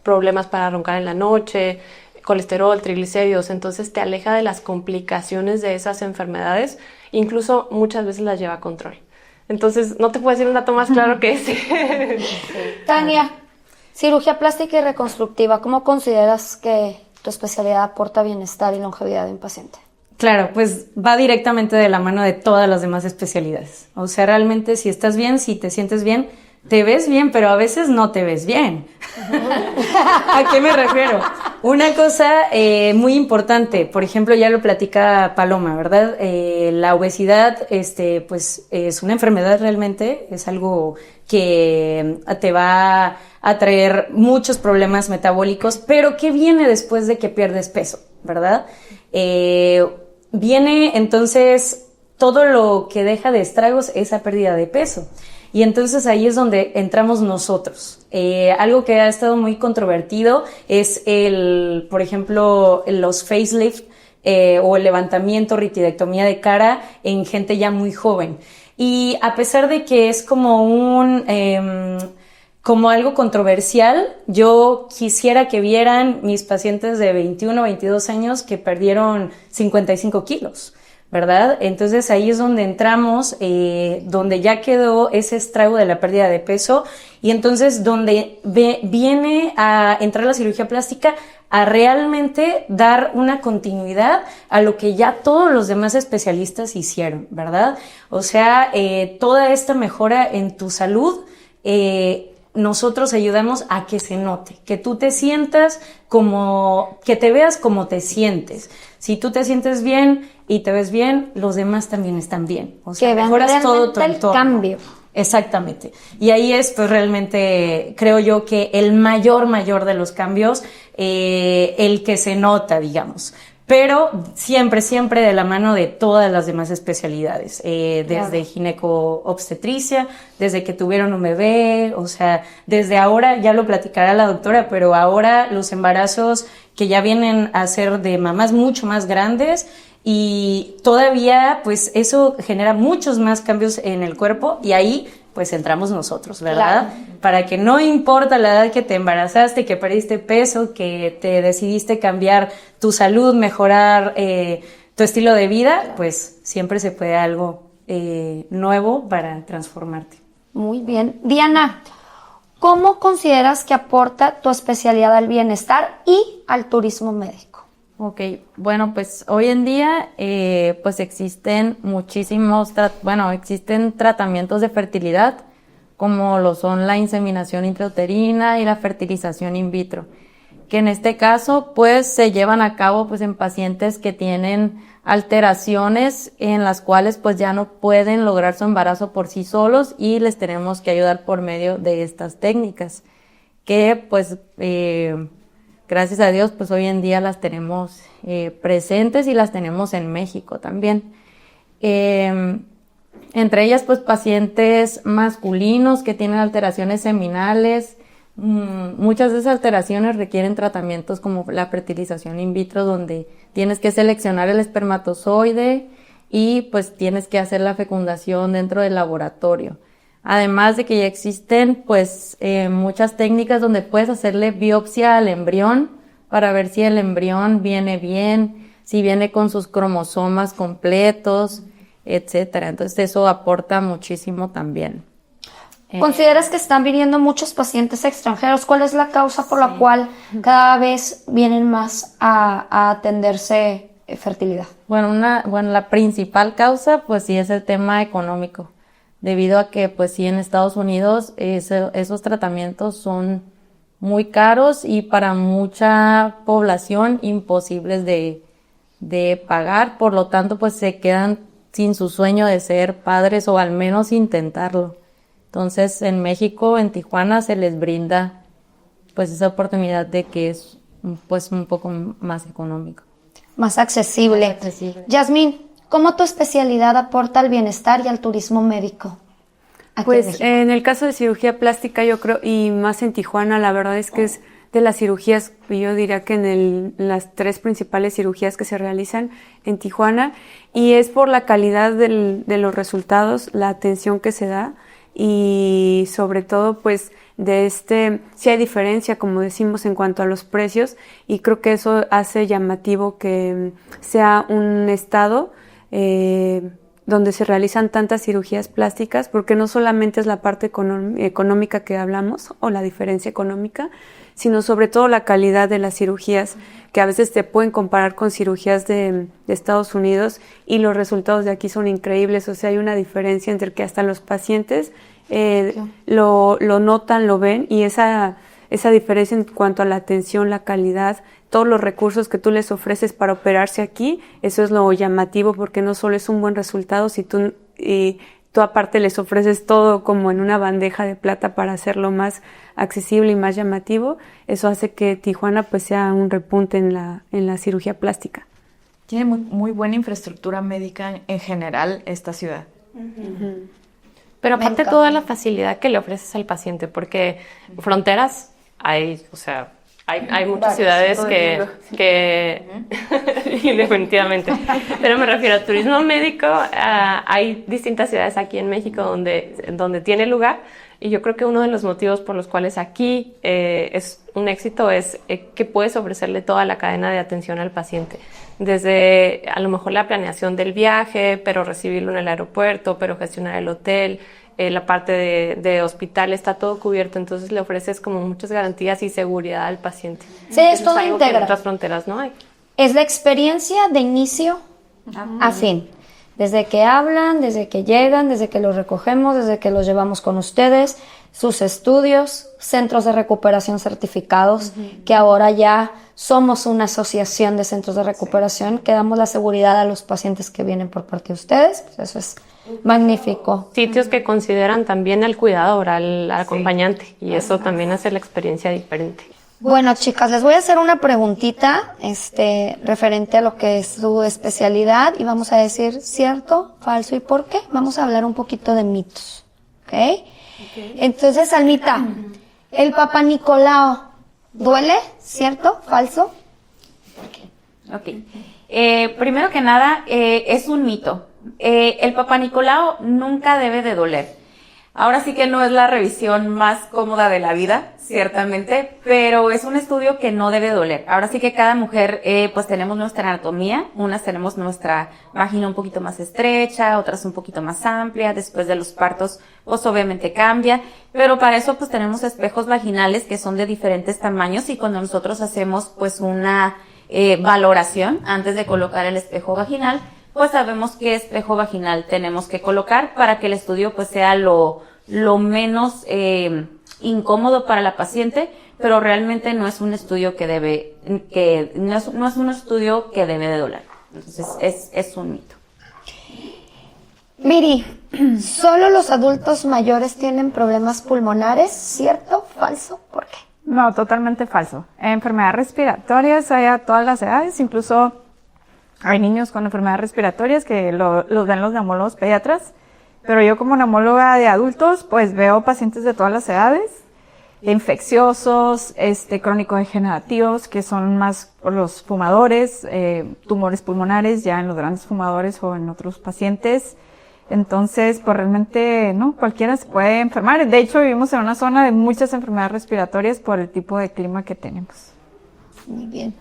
problemas para roncar en la noche, colesterol, triglicéridos. Entonces te aleja de las complicaciones de esas enfermedades, incluso muchas veces las lleva a control. Entonces no te puedo decir un dato más claro que ese. Tania, cirugía plástica y reconstructiva, ¿cómo consideras que tu especialidad aporta bienestar y longevidad de un paciente? Claro, pues va directamente de la mano de todas las demás especialidades. O sea, realmente si estás bien, si te sientes bien, te ves bien, pero a veces no te ves bien. ¿A qué me refiero? Una cosa muy importante, por ejemplo, ya lo platica Paloma, ¿verdad? La obesidad, pues es una enfermedad realmente, es algo que te va a traer muchos problemas metabólicos, pero ¿qué viene después de que pierdes peso, verdad? Viene entonces todo lo que deja de estragos, esa pérdida de peso. Y entonces ahí es donde entramos nosotros. Algo que ha estado muy controvertido es por ejemplo, los facelift o el levantamiento, ritidectomía de cara en gente ya muy joven. Y a pesar de que es como algo controversial, yo quisiera que vieran mis pacientes de 21, 22 años que perdieron 55 kilos, ¿verdad? Entonces ahí es donde entramos, donde ya quedó ese estrago de la pérdida de peso, y entonces donde viene a entrar la cirugía plástica a realmente dar una continuidad a lo que ya todos los demás especialistas hicieron, ¿verdad? O sea, toda esta mejora en tu salud, nosotros ayudamos a que se note, que tú te sientas que te veas como te sientes. Si tú te sientes bien y te ves bien, los demás también están bien. O sea, que vean mejoras todo tu el entorno. cambio. Exactamente. Y ahí es, pues, realmente, creo yo que el mayor de los cambios, el que se nota, digamos. Pero siempre de la mano de todas las demás especialidades, desde gineco-obstetricia, desde que tuvieron un bebé, o sea, desde ahora, ya lo platicará la doctora, pero ahora los embarazos que ya vienen a ser de mamás mucho más grandes, y todavía, pues, eso genera muchos más cambios en el cuerpo, y ahí, pues, entramos nosotros, ¿verdad? Claro. Para que no importa la edad que te embarazaste, que perdiste peso, que te decidiste cambiar tu salud, mejorar tu estilo de vida, pues, siempre se puede algo nuevo para transformarte. Muy bien. Diana, ¿cómo consideras que aporta tu especialidad al bienestar y al turismo médico? Ok, bueno, pues hoy en día pues existen existen tratamientos de fertilidad como lo son la inseminación intrauterina y la fertilización in vitro, que en este caso pues se llevan a cabo pues en pacientes que tienen alteraciones en las cuales pues ya no pueden lograr su embarazo por sí solos y les tenemos que ayudar por medio de estas técnicas que pues gracias a Dios, pues hoy en día las tenemos presentes y las tenemos en México también. Entre ellas, pues pacientes masculinos que tienen alteraciones seminales. Muchas de esas alteraciones requieren tratamientos como la fertilización in vitro, donde tienes que seleccionar el espermatozoide y pues tienes que hacer la fecundación dentro del laboratorio. Además de que ya existen pues muchas técnicas donde puedes hacerle biopsia al embrión para ver si el embrión viene bien, si viene con sus cromosomas completos, etcétera. Entonces eso aporta muchísimo también. ¿Consideras que están viniendo muchos pacientes extranjeros? ¿Cuál es la causa por la cual cada vez vienen más a atenderse fertilidad? Bueno, la principal causa pues sí es el tema económico. Debido a que, pues sí, en Estados Unidos esos tratamientos son muy caros y para mucha población imposibles de pagar. Por lo tanto, pues se quedan sin su sueño de ser padres o al menos intentarlo. Entonces, en México, en Tijuana, se les brinda pues esa oportunidad de que es pues un poco más económico. Más accesible. Yasmín, ¿cómo tu especialidad aporta al bienestar y al turismo médico? Pues en el caso de cirugía plástica yo creo, y más en Tijuana, la verdad es que es de las cirugías, yo diría que en las 3 principales cirugías que se realizan en Tijuana, y es por la calidad de los resultados, la atención que se da, y sobre todo pues sí hay diferencia, como decimos, en cuanto a los precios, y creo que eso hace llamativo que sea un estado donde se realizan tantas cirugías plásticas, porque no solamente es la parte económica que hablamos, o la diferencia económica, sino sobre todo la calidad de las cirugías, que a veces te pueden comparar con cirugías de Estados Unidos, y los resultados de aquí son increíbles. O sea, hay una diferencia entre que hasta los pacientes lo notan, lo ven, y esa diferencia en cuanto a la atención, la calidad, todos los recursos que tú les ofreces para operarse aquí, eso es lo llamativo, porque no solo es un buen resultado, si tú aparte les ofreces todo como en una bandeja de plata para hacerlo más accesible y más llamativo, eso hace que Tijuana pues sea un repunte en la cirugía plástica. Tiene muy buena infraestructura médica en general esta ciudad. Uh-huh. Pero aparte toda la facilidad que le ofreces al paciente, porque fronteras hay, o sea, Hay muchas ciudades que definitivamente. Pero me refiero a turismo médico. Hay distintas ciudades aquí en México donde tiene lugar. Y yo creo que uno de los motivos por los cuales aquí es un éxito es que puedes ofrecerle toda la cadena de atención al paciente. Desde a lo mejor la planeación del viaje, pero recibirlo en el aeropuerto, pero gestionar el hotel, la parte de hospital, está todo cubierto. Entonces le ofreces como muchas garantías y seguridad al paciente. Sí, es todo algo que en integral. otras fronteras no hay. Es la experiencia de inicio a fin. Desde que hablan, desde que llegan, desde que los recogemos, desde que los llevamos con ustedes, sus estudios, centros de recuperación certificados, que ahora ya somos una asociación de centros de recuperación, que damos la seguridad a los pacientes que vienen por parte de ustedes. Pues eso es magnífico. Sitios que consideran también al cuidador, al acompañante, y eso también hace la experiencia diferente. Bueno, chicas, les voy a hacer una preguntita, referente a lo que es su especialidad, y vamos a decir cierto, falso y por qué. Vamos a hablar un poquito de mitos, ¿ok? Entonces, Almita, el Papa Nicolau, ¿duele? ¿Cierto? ¿Falso? Ok. Primero que nada, es un mito. El Papa Nicolau nunca debe de doler. Ahora sí que no es la revisión más cómoda de la vida, ciertamente, pero es un estudio que no debe doler. Ahora sí que cada mujer, pues tenemos nuestra anatomía. Unas tenemos nuestra vagina un poquito más estrecha, otras un poquito más amplia. Después de los partos, pues obviamente cambia. Pero para eso, pues tenemos espejos vaginales que son de diferentes tamaños, y cuando nosotros hacemos, pues una valoración antes de colocar el espejo vaginal, pues sabemos qué espejo vaginal tenemos que colocar para que el estudio pues sea lo menos incómodo para la paciente, pero realmente no es un estudio no es un estudio que debe de doler. Entonces es un mito. Miri, ¿solo los adultos mayores tienen problemas pulmonares? ¿Cierto? ¿Falso? ¿Por qué? No, totalmente falso. Enfermedades respiratorias hay a todas las edades, incluso hay niños con enfermedades respiratorias que los ven los neumólogos pediatras, pero yo como neumóloga de adultos, pues veo pacientes de todas las edades, infecciosos, crónico-degenerativos, que son más por los fumadores, tumores pulmonares ya en los grandes fumadores o en otros pacientes. Entonces, pues realmente, no, cualquiera se puede enfermar. De hecho, vivimos en una zona de muchas enfermedades respiratorias por el tipo de clima que tenemos. Muy bien.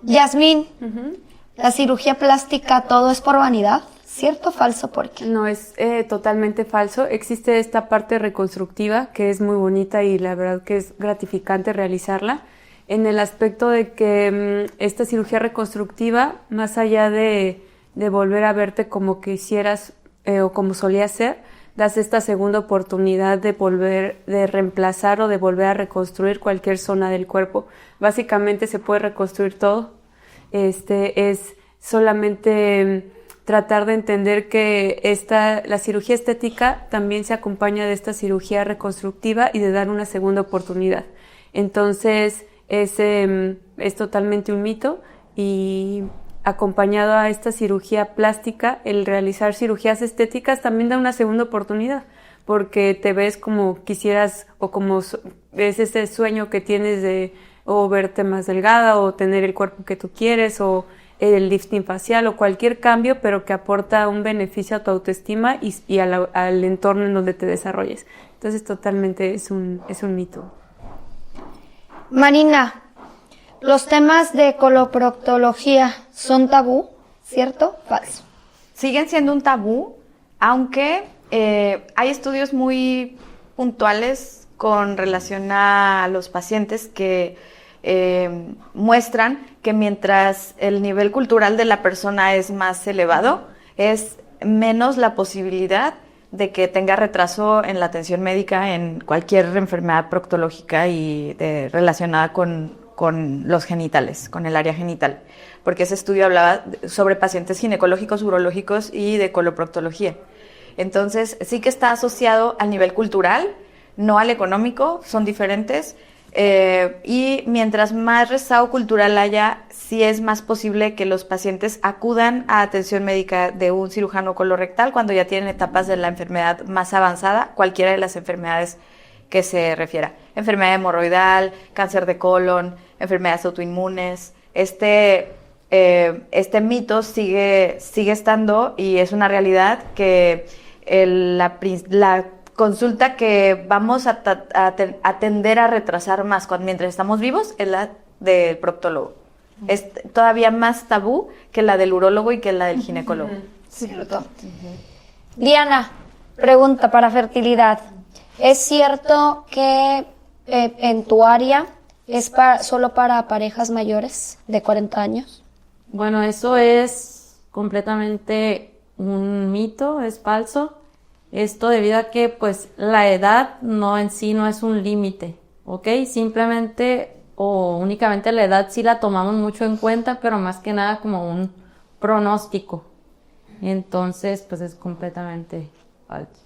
Yasmín, la cirugía plástica, ¿todo es por vanidad? ¿Cierto o falso? ¿Por qué? No, es totalmente falso. Existe esta parte reconstructiva que es muy bonita y la verdad que es gratificante realizarla, en el aspecto de que esta cirugía reconstructiva, más allá de volver a verte como quisieras o como solía ser, das esta segunda oportunidad de reemplazar o de volver a reconstruir cualquier zona del cuerpo. Básicamente se puede reconstruir todo. Es solamente tratar de entender que la cirugía estética también se acompaña de esta cirugía reconstructiva y de dar una segunda oportunidad. Entonces, es totalmente un mito, y acompañado a esta cirugía plástica, el realizar cirugías estéticas también da una segunda oportunidad, porque te ves como quisieras o como es ese sueño que tienes de o verte más delgada o tener el cuerpo que tú quieres o el lifting facial o cualquier cambio, pero que aporta un beneficio a tu autoestima y al entorno en donde te desarrolles. Entonces totalmente es un mito. Marina, los temas de coloproctología son tabú, ¿cierto? Falso. Siguen siendo un tabú, aunque hay estudios muy puntuales con relación a los pacientes que muestran que mientras el nivel cultural de la persona es más elevado, es menos la posibilidad de que tenga retraso en la atención médica en cualquier enfermedad proctológica y relacionada con los genitales, con el área genital, porque ese estudio hablaba sobre pacientes ginecológicos, urológicos y de coloproctología. Entonces, sí que está asociado al nivel cultural, no al económico, son diferentes, y mientras más rezago cultural haya, sí es más posible que los pacientes acudan a atención médica de un cirujano colorectal cuando ya tienen etapas de la enfermedad más avanzada, cualquiera de las enfermedades que se refiera. Enfermedad hemorroidal, cáncer de colon, enfermedades autoinmunes. Este mito sigue estando y es una realidad que la consulta que vamos a tender a retrasar más mientras estamos vivos es la del proctólogo. Es todavía más tabú que la del urólogo y que la del ginecólogo. Cierto. Diana, pregunta para fertilidad. ¿Es cierto que en tu área es solo para parejas mayores de 40 años? Bueno, eso es completamente un mito, es falso. Esto debido a que pues la edad en sí no es un límite, ¿ok? Simplemente o únicamente la edad sí la tomamos mucho en cuenta, pero más que nada como un pronóstico. Entonces, pues es completamente falso.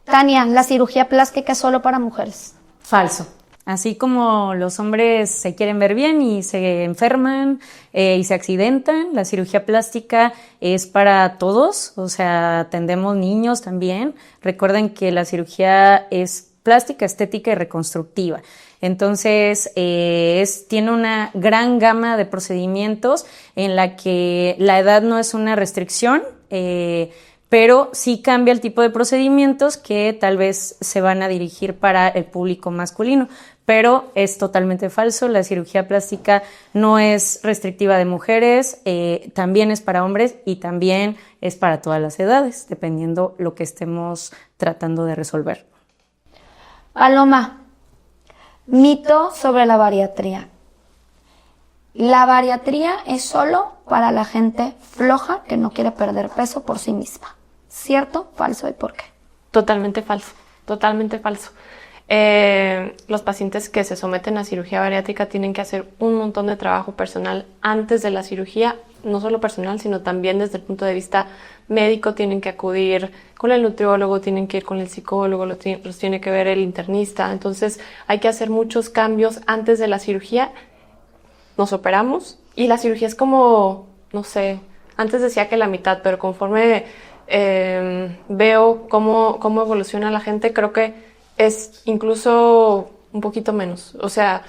Tania, ¿la cirugía plástica es solo para mujeres? Falso. Así como los hombres se quieren ver bien y se enferman y se accidentan, la cirugía plástica es para todos, o sea, atendemos niños también. Recuerden que la cirugía es plástica, estética y reconstructiva. Entonces, tiene una gran gama de procedimientos en la que la edad no es una restricción, pero sí cambia el tipo de procedimientos que tal vez se van a dirigir para el público masculino. Pero es totalmente falso, la cirugía plástica no es restrictiva de mujeres, también es para hombres y también es para todas las edades, dependiendo lo que estemos tratando de resolver. Paloma, mito sobre la bariatría. La bariatría es solo para la gente floja que no quiere perder peso por sí misma. ¿Cierto? ¿Falso? ¿Y por qué? Totalmente falso, totalmente falso. Los pacientes que se someten a cirugía bariátrica tienen que hacer un montón de trabajo personal antes de la cirugía, no solo personal, sino también desde el punto de vista médico. Tienen que acudir con el nutriólogo, tienen que ir con el psicólogo, los tiene que ver el internista. Entonces hay que hacer muchos cambios antes de la cirugía. Nos operamos y la cirugía es como, no sé, antes decía que la mitad, pero conforme veo cómo evoluciona la gente, creo que es incluso un poquito menos. O sea,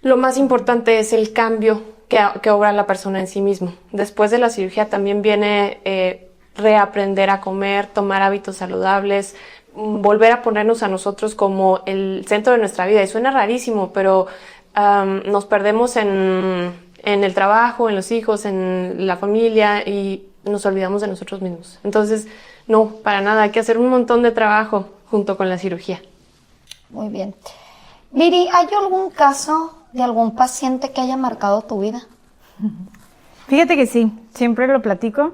lo más importante es el cambio que obra la persona en sí mismo. Después de la cirugía también viene reaprender a comer, tomar hábitos saludables, volver a ponernos a nosotros como el centro de nuestra vida. Y suena rarísimo, pero nos perdemos en el trabajo, en los hijos, en la familia y nos olvidamos de nosotros mismos. Entonces, no, para nada, hay que hacer un montón de trabajo junto con la cirugía. Muy bien. Viri, ¿hay algún caso de algún paciente que haya marcado tu vida? Fíjate que sí, siempre lo platico.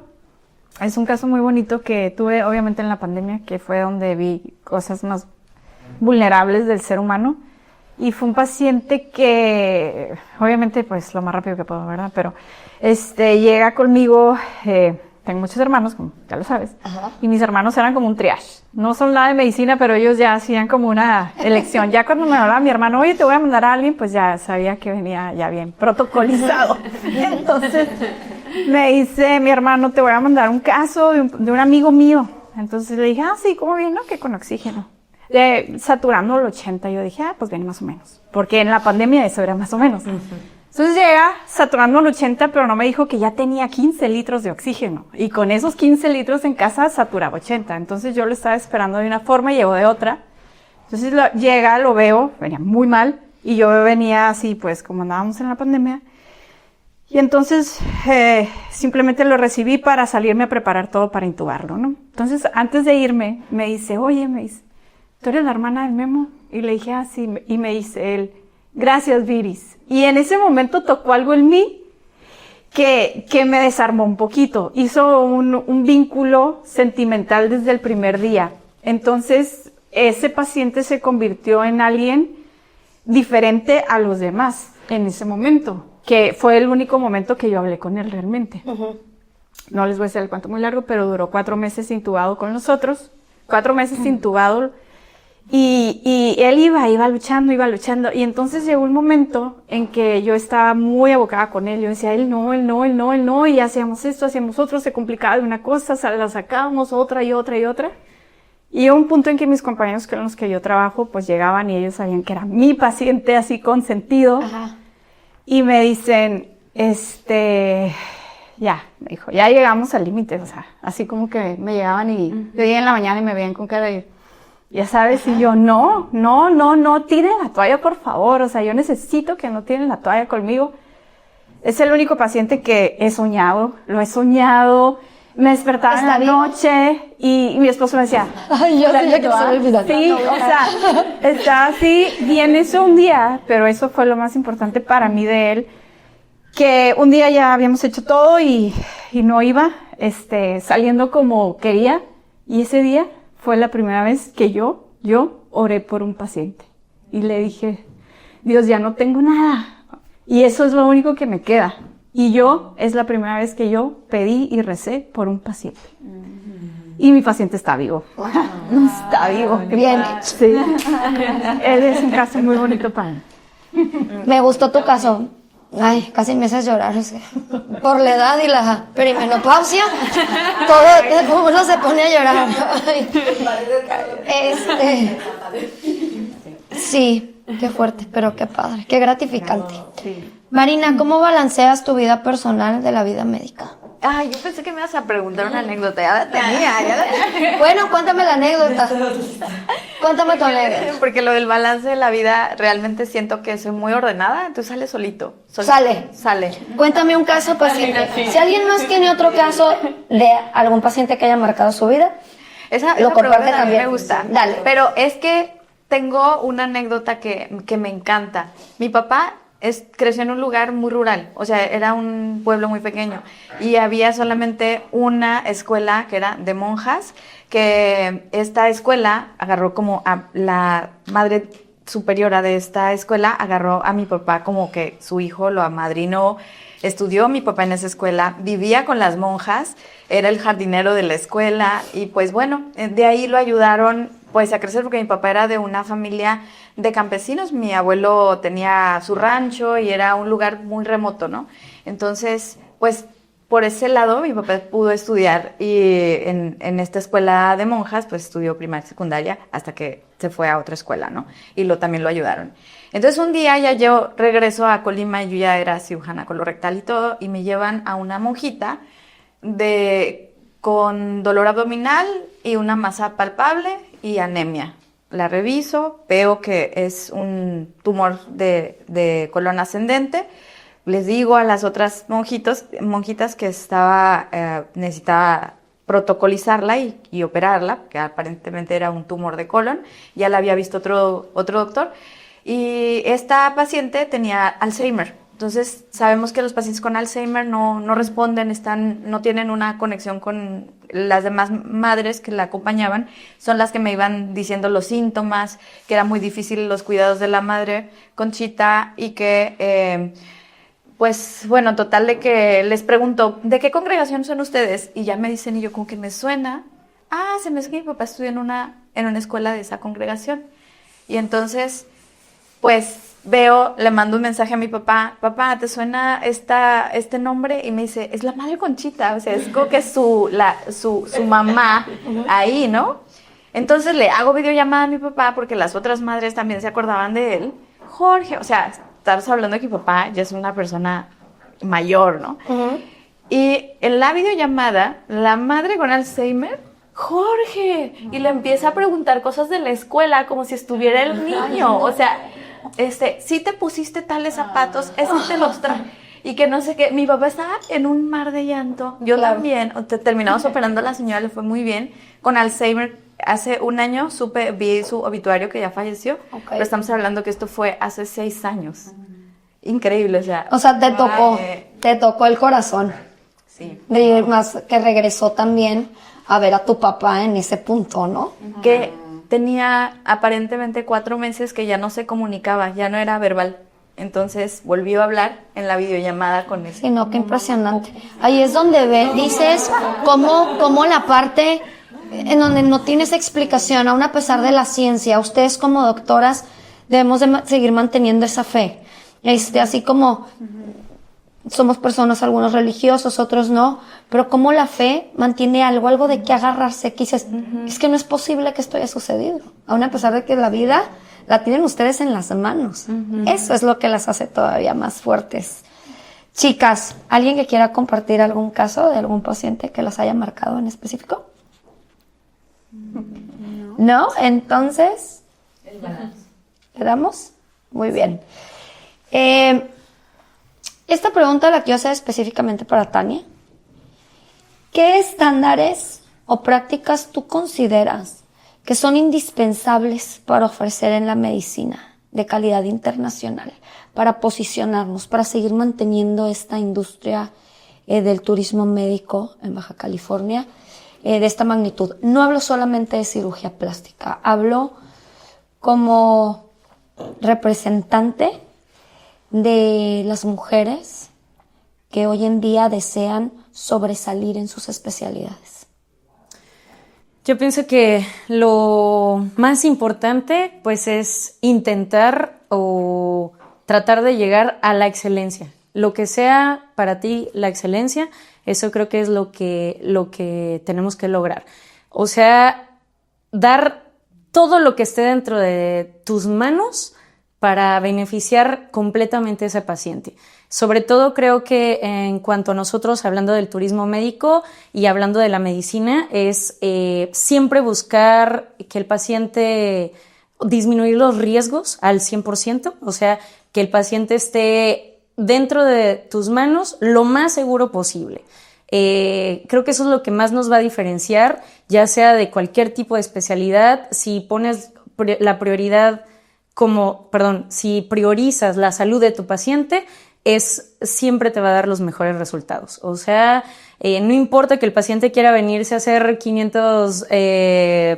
Es un caso muy bonito que tuve obviamente en la pandemia, que fue donde vi cosas más vulnerables del ser humano. Y fue un paciente que, obviamente, pues lo más rápido que puedo, ¿verdad? Pero llega conmigo, tengo muchos hermanos, como ya lo sabes, y mis hermanos eran como un triage. No son nada de medicina, pero ellos ya hacían como una elección. Ya cuando me hablaba mi hermano, oye, te voy a mandar a alguien, pues ya sabía que venía ya bien protocolizado. Entonces me dice mi hermano, te voy a mandar un caso de un amigo mío. Entonces le dije, sí, ¿cómo viene? Que con oxígeno. Saturando el 80. Yo dije, pues viene más o menos. Porque en la pandemia eso era más o menos. Entonces llega saturando el 80, pero no me dijo que ya tenía 15 litros de oxígeno. Y con esos 15 litros en casa saturaba 80. Entonces yo lo estaba esperando de una forma y llegó de otra. Entonces llega, lo veo, venía muy mal. Y yo venía así, pues como andábamos en la pandemia. Y entonces simplemente lo recibí para salirme a preparar todo para intubarlo, ¿no? Entonces antes de irme, me dice, oye, ¿tú eres la hermana del Memo? Y le dije, sí. Y me dice él, gracias, Viris. Y en ese momento tocó algo en mí que me desarmó un poquito. Hizo un vínculo sentimental desde el primer día. Entonces, ese paciente se convirtió en alguien diferente a los demás en ese momento, que fue el único momento que yo hablé con él realmente. No les voy a hacer el cuento muy largo, pero duró 4 meses intubado con nosotros. 4 meses intubado. Y él iba luchando. Y entonces llegó un momento en que yo estaba muy abocada con él. Yo decía, él no. Y hacíamos esto, hacíamos otro, se complicaba de una cosa, la sacábamos otra. Y llegó un punto en que mis compañeros con los que yo trabajo, pues llegaban y ellos sabían que era mi paciente así consentido. y me dicen, ya, me dijo, ya llegamos al límite, o sea, así como que me llegaban y yo llegué en la mañana y me veían con cara de, ya sabes, y yo, no, tiren la toalla, por favor, o sea, yo necesito que no tiren la toalla conmigo. Es el único paciente que he soñado, lo he soñado, me despertaba en la noche y mi esposo me decía, ay, yo sabía que se me olvidó. Sí, o sea, está así, bien eso un día, pero eso fue lo más importante para mí de él, que un día ya habíamos hecho todo y no iba, saliendo como quería, y ese día fue la primera vez que yo oré por un paciente y le dije, Dios, ya no tengo nada y eso es lo único que me queda. Y es la primera vez que yo pedí y recé por un paciente. Y mi paciente está vivo. No está vivo. Bien. Sí. Él es un caso muy bonito para mí. Me gustó tu caso. Ay, casi me haces llorar. Es que por la edad y la perimenopausia, todo uno se pone a llorar. Ay. Sí, qué fuerte, pero qué padre, qué gratificante. Marina, ¿cómo balanceas tu vida personal de la vida médica? Ay, yo pensé que me ibas a preguntar una anécdota, ya la tenía. Bueno, cuéntame la anécdota. Cuéntame tu anécdota. Porque lo del balance de la vida, realmente siento que soy muy ordenada, entonces sale solito. Sale. Cuéntame un caso paciente. Si alguien más tiene otro caso de algún paciente que haya marcado su vida, esa lo comparte también. también. Me gusta. Dale. Pero es que tengo una anécdota que me encanta. Mi papá creció en un lugar muy rural, o sea, era un pueblo muy pequeño y había solamente una escuela que era de monjas, que esta escuela agarró como a la madre superiora de esta escuela, agarró a mi papá como que su hijo lo amadrinó, estudió mi papá en esa escuela, vivía con las monjas, era el jardinero de la escuela y pues bueno, de ahí lo ayudaron pues a crecer porque mi papá era de una familia de campesinos, mi abuelo tenía su rancho y era un lugar muy remoto, ¿no? Entonces, pues por ese lado mi papá pudo estudiar y en esta escuela de monjas pues estudió primaria y secundaria hasta que se fue a otra escuela, ¿no? Y también lo ayudaron. Entonces un día ya yo regreso a Colima y yo ya era cirujana colorectal y todo y me llevan a una monjita con dolor abdominal y una masa palpable y anemia. La reviso, veo que es un tumor de colon ascendente. Les digo a las otras monjitas que necesitaba protocolizarla y operarla, que aparentemente era un tumor de colon. Ya la había visto otro doctor. Y esta paciente tenía Alzheimer. Entonces, sabemos que los pacientes con Alzheimer no responden, no tienen una conexión con las demás madres que la acompañaban. Son las que me iban diciendo los síntomas, que era muy difícil los cuidados de la madre Conchita y que, pues, bueno, total de que les pregunto, ¿de qué congregación son ustedes? Y ya me dicen, y yo como que me suena, se me hace que mi papá estudió en una escuela de esa congregación. Y entonces, pues, le mando un mensaje a mi papá, ¿te suena este nombre? Y me dice, es la madre Conchita, o sea, es como que su mamá ahí, ¿no? Entonces le hago videollamada a mi papá porque las otras madres también se acordaban de él. Jorge, o sea, estás hablando de que mi papá ya es una persona mayor, ¿no? Uh-huh. Y en la videollamada, la madre con Alzheimer, Jorge, y le empieza a preguntar cosas de la escuela como si estuviera el niño, o sea, si te pusiste tales zapatos, es que te los traje. Y que no sé qué, mi papá estaba en un mar de llanto, yo también, terminamos operando a la señora, le fue muy bien, con Alzheimer, hace un año vi su obituario que ya falleció, pero estamos hablando que esto fue hace 6 años, increíble, o sea, te tocó el corazón, sí, más que regresó también a ver a tu papá en ese punto, ¿no? Que tenía aparentemente 4 meses que ya no se comunicaba, ya no era verbal. Entonces volvió a hablar en la videollamada con él. Sí, no, qué impresionante. Ahí es donde dices cómo la parte en donde no tienes explicación, aún a pesar de la ciencia, ustedes como doctoras debemos de seguir manteniendo esa fe. Así como somos personas, algunos religiosos, otros no, pero como la fe mantiene algo de que agarrarse, que dices, es que no es posible que esto haya sucedido, aún a pesar de que la vida la tienen ustedes en las manos. Eso es lo que las hace todavía más fuertes. Chicas, ¿alguien que quiera compartir algún caso de algún paciente que las haya marcado en específico? ¿No? Entonces, ¿le damos? Muy bien. Esta pregunta la quiero hacer específicamente para Tania. ¿Qué estándares o prácticas tú consideras que son indispensables para ofrecer en la medicina de calidad internacional, para posicionarnos, para seguir manteniendo esta industria del turismo médico en Baja California de esta magnitud? No hablo solamente de cirugía plástica, hablo como representante de las mujeres que hoy en día desean sobresalir en sus especialidades. Yo pienso que lo más importante pues es intentar o tratar de llegar a la excelencia. Lo que sea para ti la excelencia, eso creo que es lo que tenemos que lograr. O sea, dar todo lo que esté dentro de tus manos para beneficiar completamente a ese paciente. Sobre todo creo que en cuanto a nosotros, hablando del turismo médico y hablando de la medicina, es siempre buscar que el paciente, disminuir los riesgos al 100%, o sea, que el paciente esté dentro de tus manos lo más seguro posible. Creo que eso es lo que más nos va a diferenciar, ya sea de cualquier tipo de especialidad. Si pones la prioridad si priorizas la salud de tu paciente, siempre te va a dar los mejores resultados. O sea, no importa que el paciente quiera venirse a hacer 500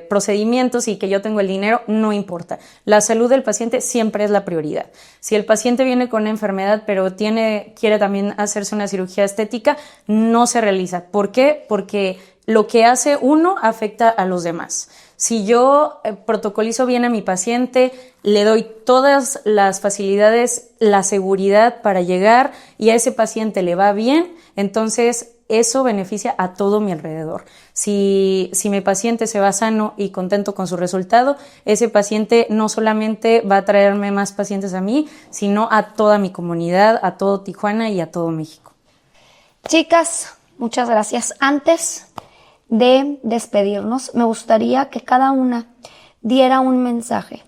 procedimientos y que yo tengo el dinero, no importa. La salud del paciente siempre es la prioridad. Si el paciente viene con una enfermedad pero quiere también hacerse una cirugía estética, no se realiza. ¿Por qué? Porque lo que hace uno afecta a los demás. Si yo protocolizo bien a mi paciente, le doy todas las facilidades, la seguridad para llegar y a ese paciente le va bien, entonces eso beneficia a todo mi alrededor. Si mi paciente se va sano y contento con su resultado, ese paciente no solamente va a traerme más pacientes a mí, sino a toda mi comunidad, a todo Tijuana y a todo México. Chicas, muchas gracias. Antes de despedirnos, me gustaría que cada una diera un mensaje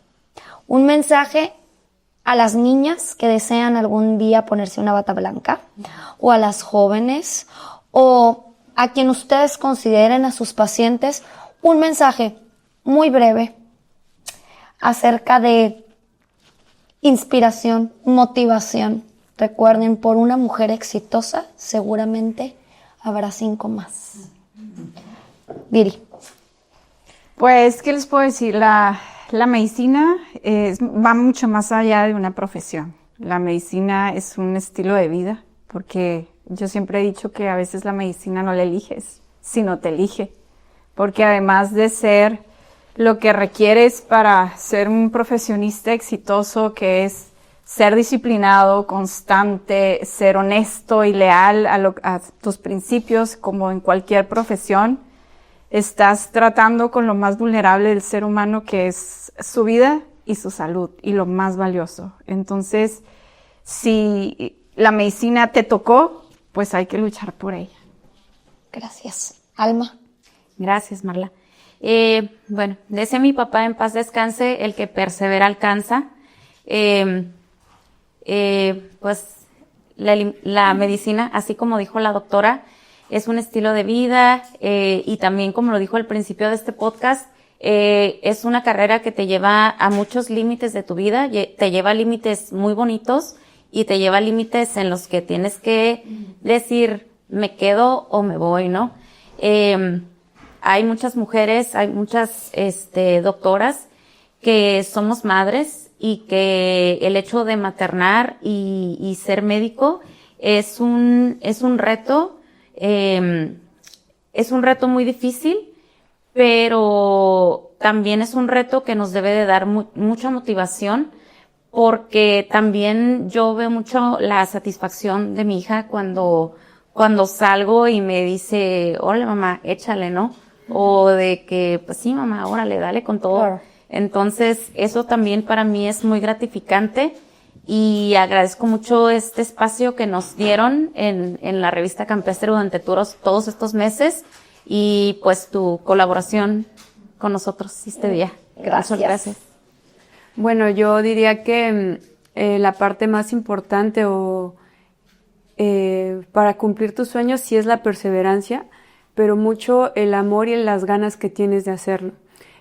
a las niñas que desean algún día ponerse una bata blanca, o a las jóvenes, o a quien ustedes consideren, a sus pacientes, un mensaje muy breve acerca de inspiración, motivación. Recuerden, por una mujer exitosa seguramente habrá 5 más. Viri. Pues, ¿qué les puedo decir? La medicina va mucho más allá de una profesión. La medicina es un estilo de vida, porque yo siempre he dicho que a veces la medicina no la eliges, sino te elige. Porque además de ser lo que requieres para ser un profesionista exitoso, que es ser disciplinado, constante, ser honesto y leal a tus principios, como en cualquier profesión, estás tratando con lo más vulnerable del ser humano, que es su vida y su salud, y lo más valioso. Entonces, si la medicina te tocó, pues hay que luchar por ella. Gracias. Alma. Gracias, Marla. Bueno, decía mi papá, en paz descanse, el que persevera alcanza. Pues la medicina, así como dijo la doctora, es un estilo de vida, y también, como lo dijo al principio de este podcast, es una carrera que te lleva a muchos límites de tu vida, te lleva a límites muy bonitos y te lleva a límites en los que tienes que decir, me quedo o me voy, ¿no? Hay muchas mujeres, hay muchas doctoras que somos madres, y que el hecho de maternar y ser médico es un reto, muy difícil, pero también es un reto que nos debe de dar mucha motivación, porque también yo veo mucho la satisfacción de mi hija cuando salgo y me dice, hola mamá, échale, ¿no? O de que, pues sí mamá, órale, dale con todo. Claro. Entonces, eso también para mí es muy gratificante y agradezco mucho este espacio que nos dieron en la revista Campestre durante todos estos meses y pues tu colaboración con nosotros este día. Gracias. Muchas gracias. Bueno, yo diría que la parte más importante para cumplir tus sueños sí es la perseverancia, pero mucho el amor y las ganas que tienes de hacerlo.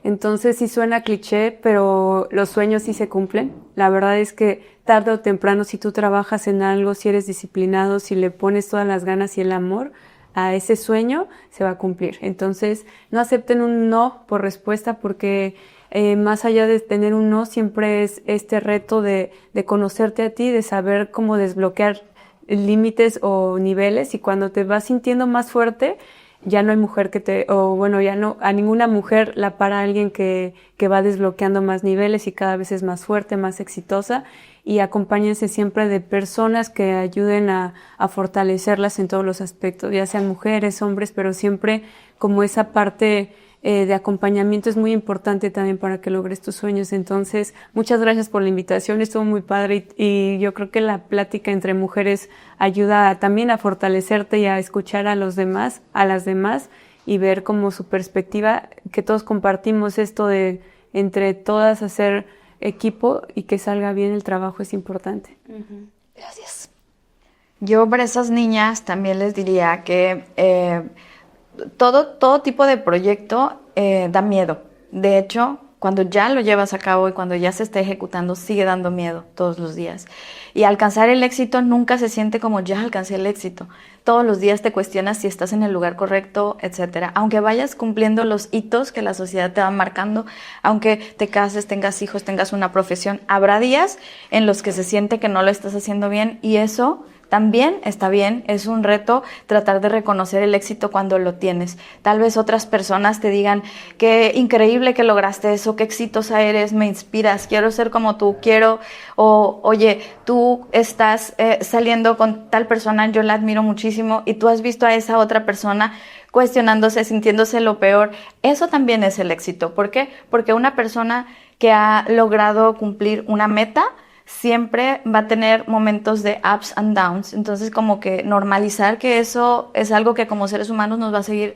Entonces sí suena cliché, pero los sueños sí se cumplen. La verdad es que tarde o temprano, si tú trabajas en algo, si eres disciplinado, si le pones todas las ganas y el amor a ese sueño, se va a cumplir. Entonces no acepten un no por respuesta, porque más allá de tener un no, siempre es este reto de conocerte a ti, de saber cómo desbloquear límites o niveles, y cuando te vas sintiendo más fuerte, ya no hay mujer ya no, a ninguna mujer la para alguien que va desbloqueando más niveles y cada vez es más fuerte, más exitosa, y acompáñense siempre de personas que ayuden a fortalecerlas en todos los aspectos, ya sean mujeres, hombres, pero siempre como esa parte de acompañamiento es muy importante también para que logres tus sueños. Entonces, muchas gracias por la invitación, estuvo muy padre y yo creo que la plática entre mujeres ayuda también a fortalecerte y a escuchar a las demás y ver como su perspectiva, que todos compartimos esto de entre todas hacer equipo y que salga bien el trabajo es importante. Gracias. Yo para esas niñas también les diría que todo tipo de proyecto da miedo. De hecho, cuando ya lo llevas a cabo y cuando ya se está ejecutando, sigue dando miedo todos los días. Y alcanzar el éxito nunca se siente como ya alcancé el éxito. Todos los días te cuestionas si estás en el lugar correcto, etcétera. Aunque vayas cumpliendo los hitos que la sociedad te va marcando, aunque te cases, tengas hijos, tengas una profesión, habrá días en los que se siente que no lo estás haciendo bien, y eso también está bien. Es un reto tratar de reconocer el éxito cuando lo tienes. Tal vez otras personas te digan qué increíble que lograste eso, qué exitosa eres, me inspiras, quiero ser como tú, oye, tú estás saliendo con tal persona, yo la admiro muchísimo, y tú has visto a esa otra persona cuestionándose, sintiéndose lo peor. Eso también es el éxito. ¿Por qué? Porque una persona que ha logrado cumplir una meta siempre va a tener momentos de ups and downs. Entonces, como que normalizar que eso es algo que como seres humanos nos va a seguir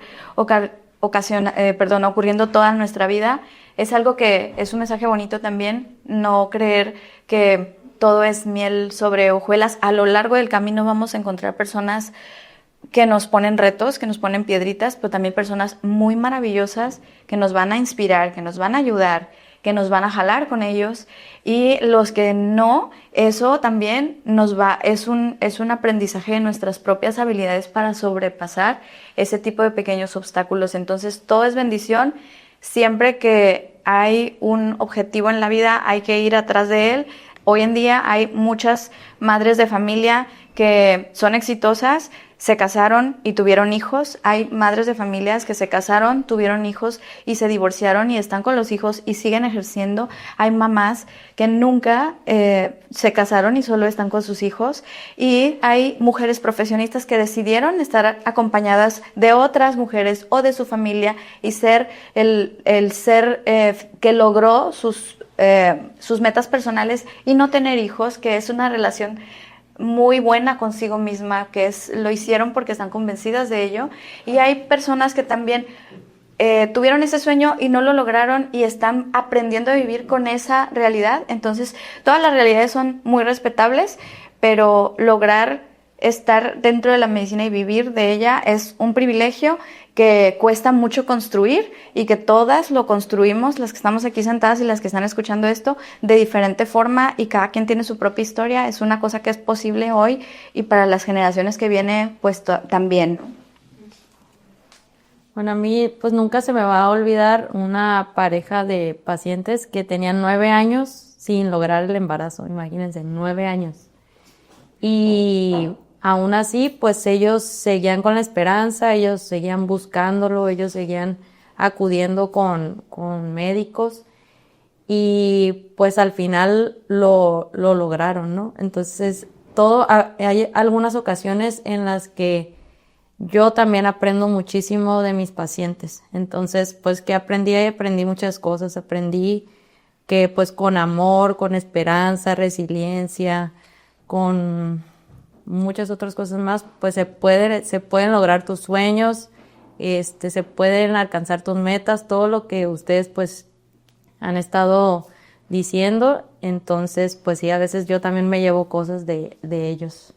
ocurriendo toda nuestra vida, es algo que es un mensaje bonito también. No creer que todo es miel sobre hojuelas. A lo largo del camino vamos a encontrar personas que nos ponen retos, que nos ponen piedritas, pero también personas muy maravillosas que nos van a inspirar, que nos van a ayudar, que nos van a jalar con ellos, y los que no, eso también es un aprendizaje de nuestras propias habilidades para sobrepasar ese tipo de pequeños obstáculos. Entonces, todo es bendición. Siempre que hay un objetivo en la vida, hay que ir atrás de él. Hoy en día hay muchas madres de familia que son exitosas, se casaron y tuvieron hijos. Hay madres de familias que se casaron, tuvieron hijos y se divorciaron y están con los hijos y siguen ejerciendo. Hay mamás que nunca se casaron y solo están con sus hijos. Y hay mujeres profesionistas que decidieron estar acompañadas de otras mujeres o de su familia y ser el ser que logró sus metas personales y no tener hijos, que es una relación muy buena consigo misma, lo hicieron porque están convencidas de ello. Y hay personas que también tuvieron ese sueño y no lo lograron y están aprendiendo a vivir con esa realidad. Entonces, todas las realidades son muy respetables, pero lograr estar dentro de la medicina y vivir de ella es un privilegio que cuesta mucho construir, y que todas lo construimos, las que estamos aquí sentadas y las que están escuchando esto, de diferente forma, y cada quien tiene su propia historia. Es una cosa que es posible hoy, y para las generaciones que vienen, pues también. Bueno, a mí pues nunca se me va a olvidar una pareja de pacientes que tenían 9 años sin lograr el embarazo. Imagínense, 9 años. Y aún así, pues ellos seguían con la esperanza, ellos seguían buscándolo, ellos seguían acudiendo con médicos, y pues al final lo lograron, ¿no? Entonces, hay algunas ocasiones en las que yo también aprendo muchísimo de mis pacientes. Entonces, pues que aprendí muchas cosas. Aprendí que pues con amor, con esperanza, resiliencia, con muchas otras cosas más, pues se pueden lograr tus sueños, se pueden alcanzar tus metas, todo lo que ustedes pues han estado diciendo. Entonces, pues sí, a veces yo también me llevo cosas de ellos.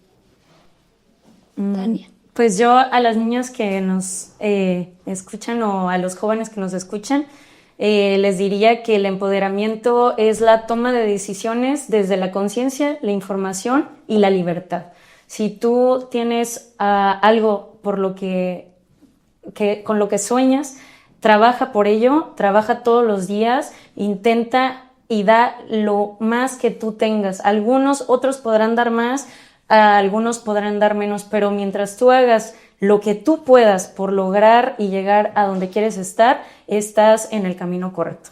Tania. Pues yo a las niñas que nos escuchan o a los jóvenes que nos escuchan, les diría que el empoderamiento es la toma de decisiones desde la conciencia, la información y la libertad. Si tú tienes algo por lo que con lo que sueñas, trabaja por ello, trabaja todos los días, intenta y da lo más que tú tengas. Otros podrán dar más, algunos podrán dar menos, pero mientras tú hagas lo que tú puedas por lograr y llegar a donde quieres estar, estás en el camino correcto.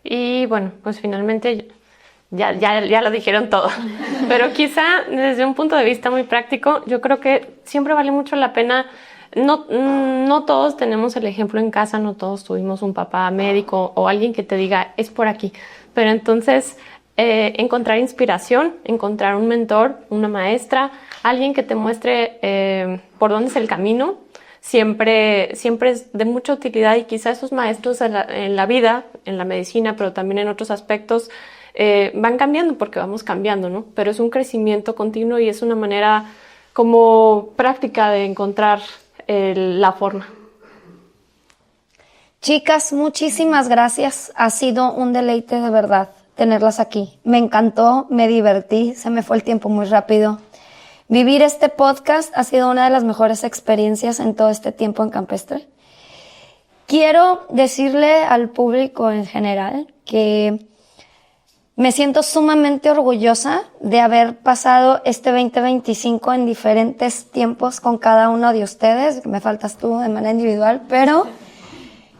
Y bueno, pues finalmente ya lo dijeron todo, pero quizá desde un punto de vista muy práctico, yo creo que siempre vale mucho la pena. No todos tenemos el ejemplo en casa, no todos tuvimos un papá médico o alguien que te diga, es por aquí, pero entonces encontrar inspiración, encontrar un mentor, una maestra, alguien que te muestre por dónde es el camino, siempre es de mucha utilidad, y quizá esos maestros en la vida, en la medicina, pero también en otros aspectos, van cambiando porque vamos cambiando, ¿no? Pero es un crecimiento continuo y es una manera como práctica de encontrar la forma. Chicas, muchísimas gracias. Ha sido un deleite de verdad tenerlas aquí. Me encantó, me divertí, se me fue el tiempo muy rápido. Vivir este podcast ha sido una de las mejores experiencias en todo este tiempo en Campestre. Quiero decirle al público en general que me siento sumamente orgullosa de haber pasado este 2025 en diferentes tiempos con cada uno de ustedes. Me faltas tú de manera individual, pero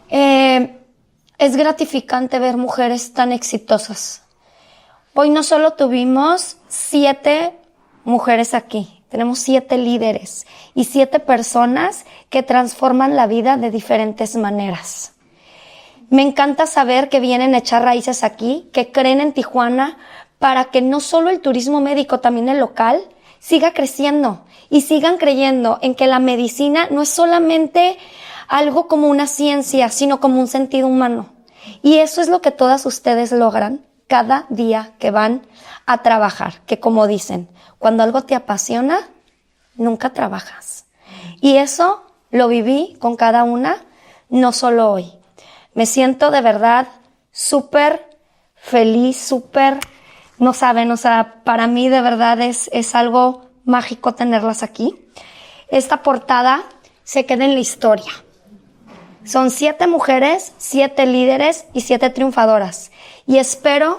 es gratificante ver mujeres tan exitosas. Hoy no solo tuvimos 7 mujeres aquí, tenemos 7 líderes y 7 personas que transforman la vida de diferentes maneras. Me encanta saber que vienen a echar raíces aquí, que creen en Tijuana para que no solo el turismo médico, también el local, siga creciendo y sigan creyendo en que la medicina no es solamente algo como una ciencia, sino como un sentido humano. Y eso es lo que todas ustedes logran cada día que van a trabajar, que como dicen, cuando algo te apasiona, nunca trabajas. Y eso lo viví con cada una, no solo hoy. Me siento de verdad súper feliz, no saben, o sea, para mí de verdad es algo mágico tenerlas aquí. Esta portada se queda en la historia. Son 7 mujeres, 7 líderes y 7 triunfadoras. Y espero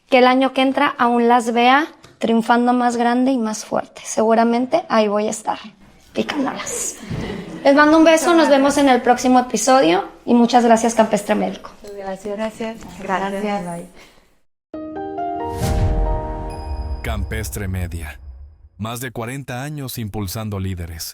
que el año que entra aún las vea triunfando más grande y más fuerte. Seguramente ahí voy a estar, picándolas. Les mando un beso, nos vemos en el próximo episodio y muchas gracias, Campestre Médico. Gracias. Campestre Media. Más de 40 años impulsando líderes.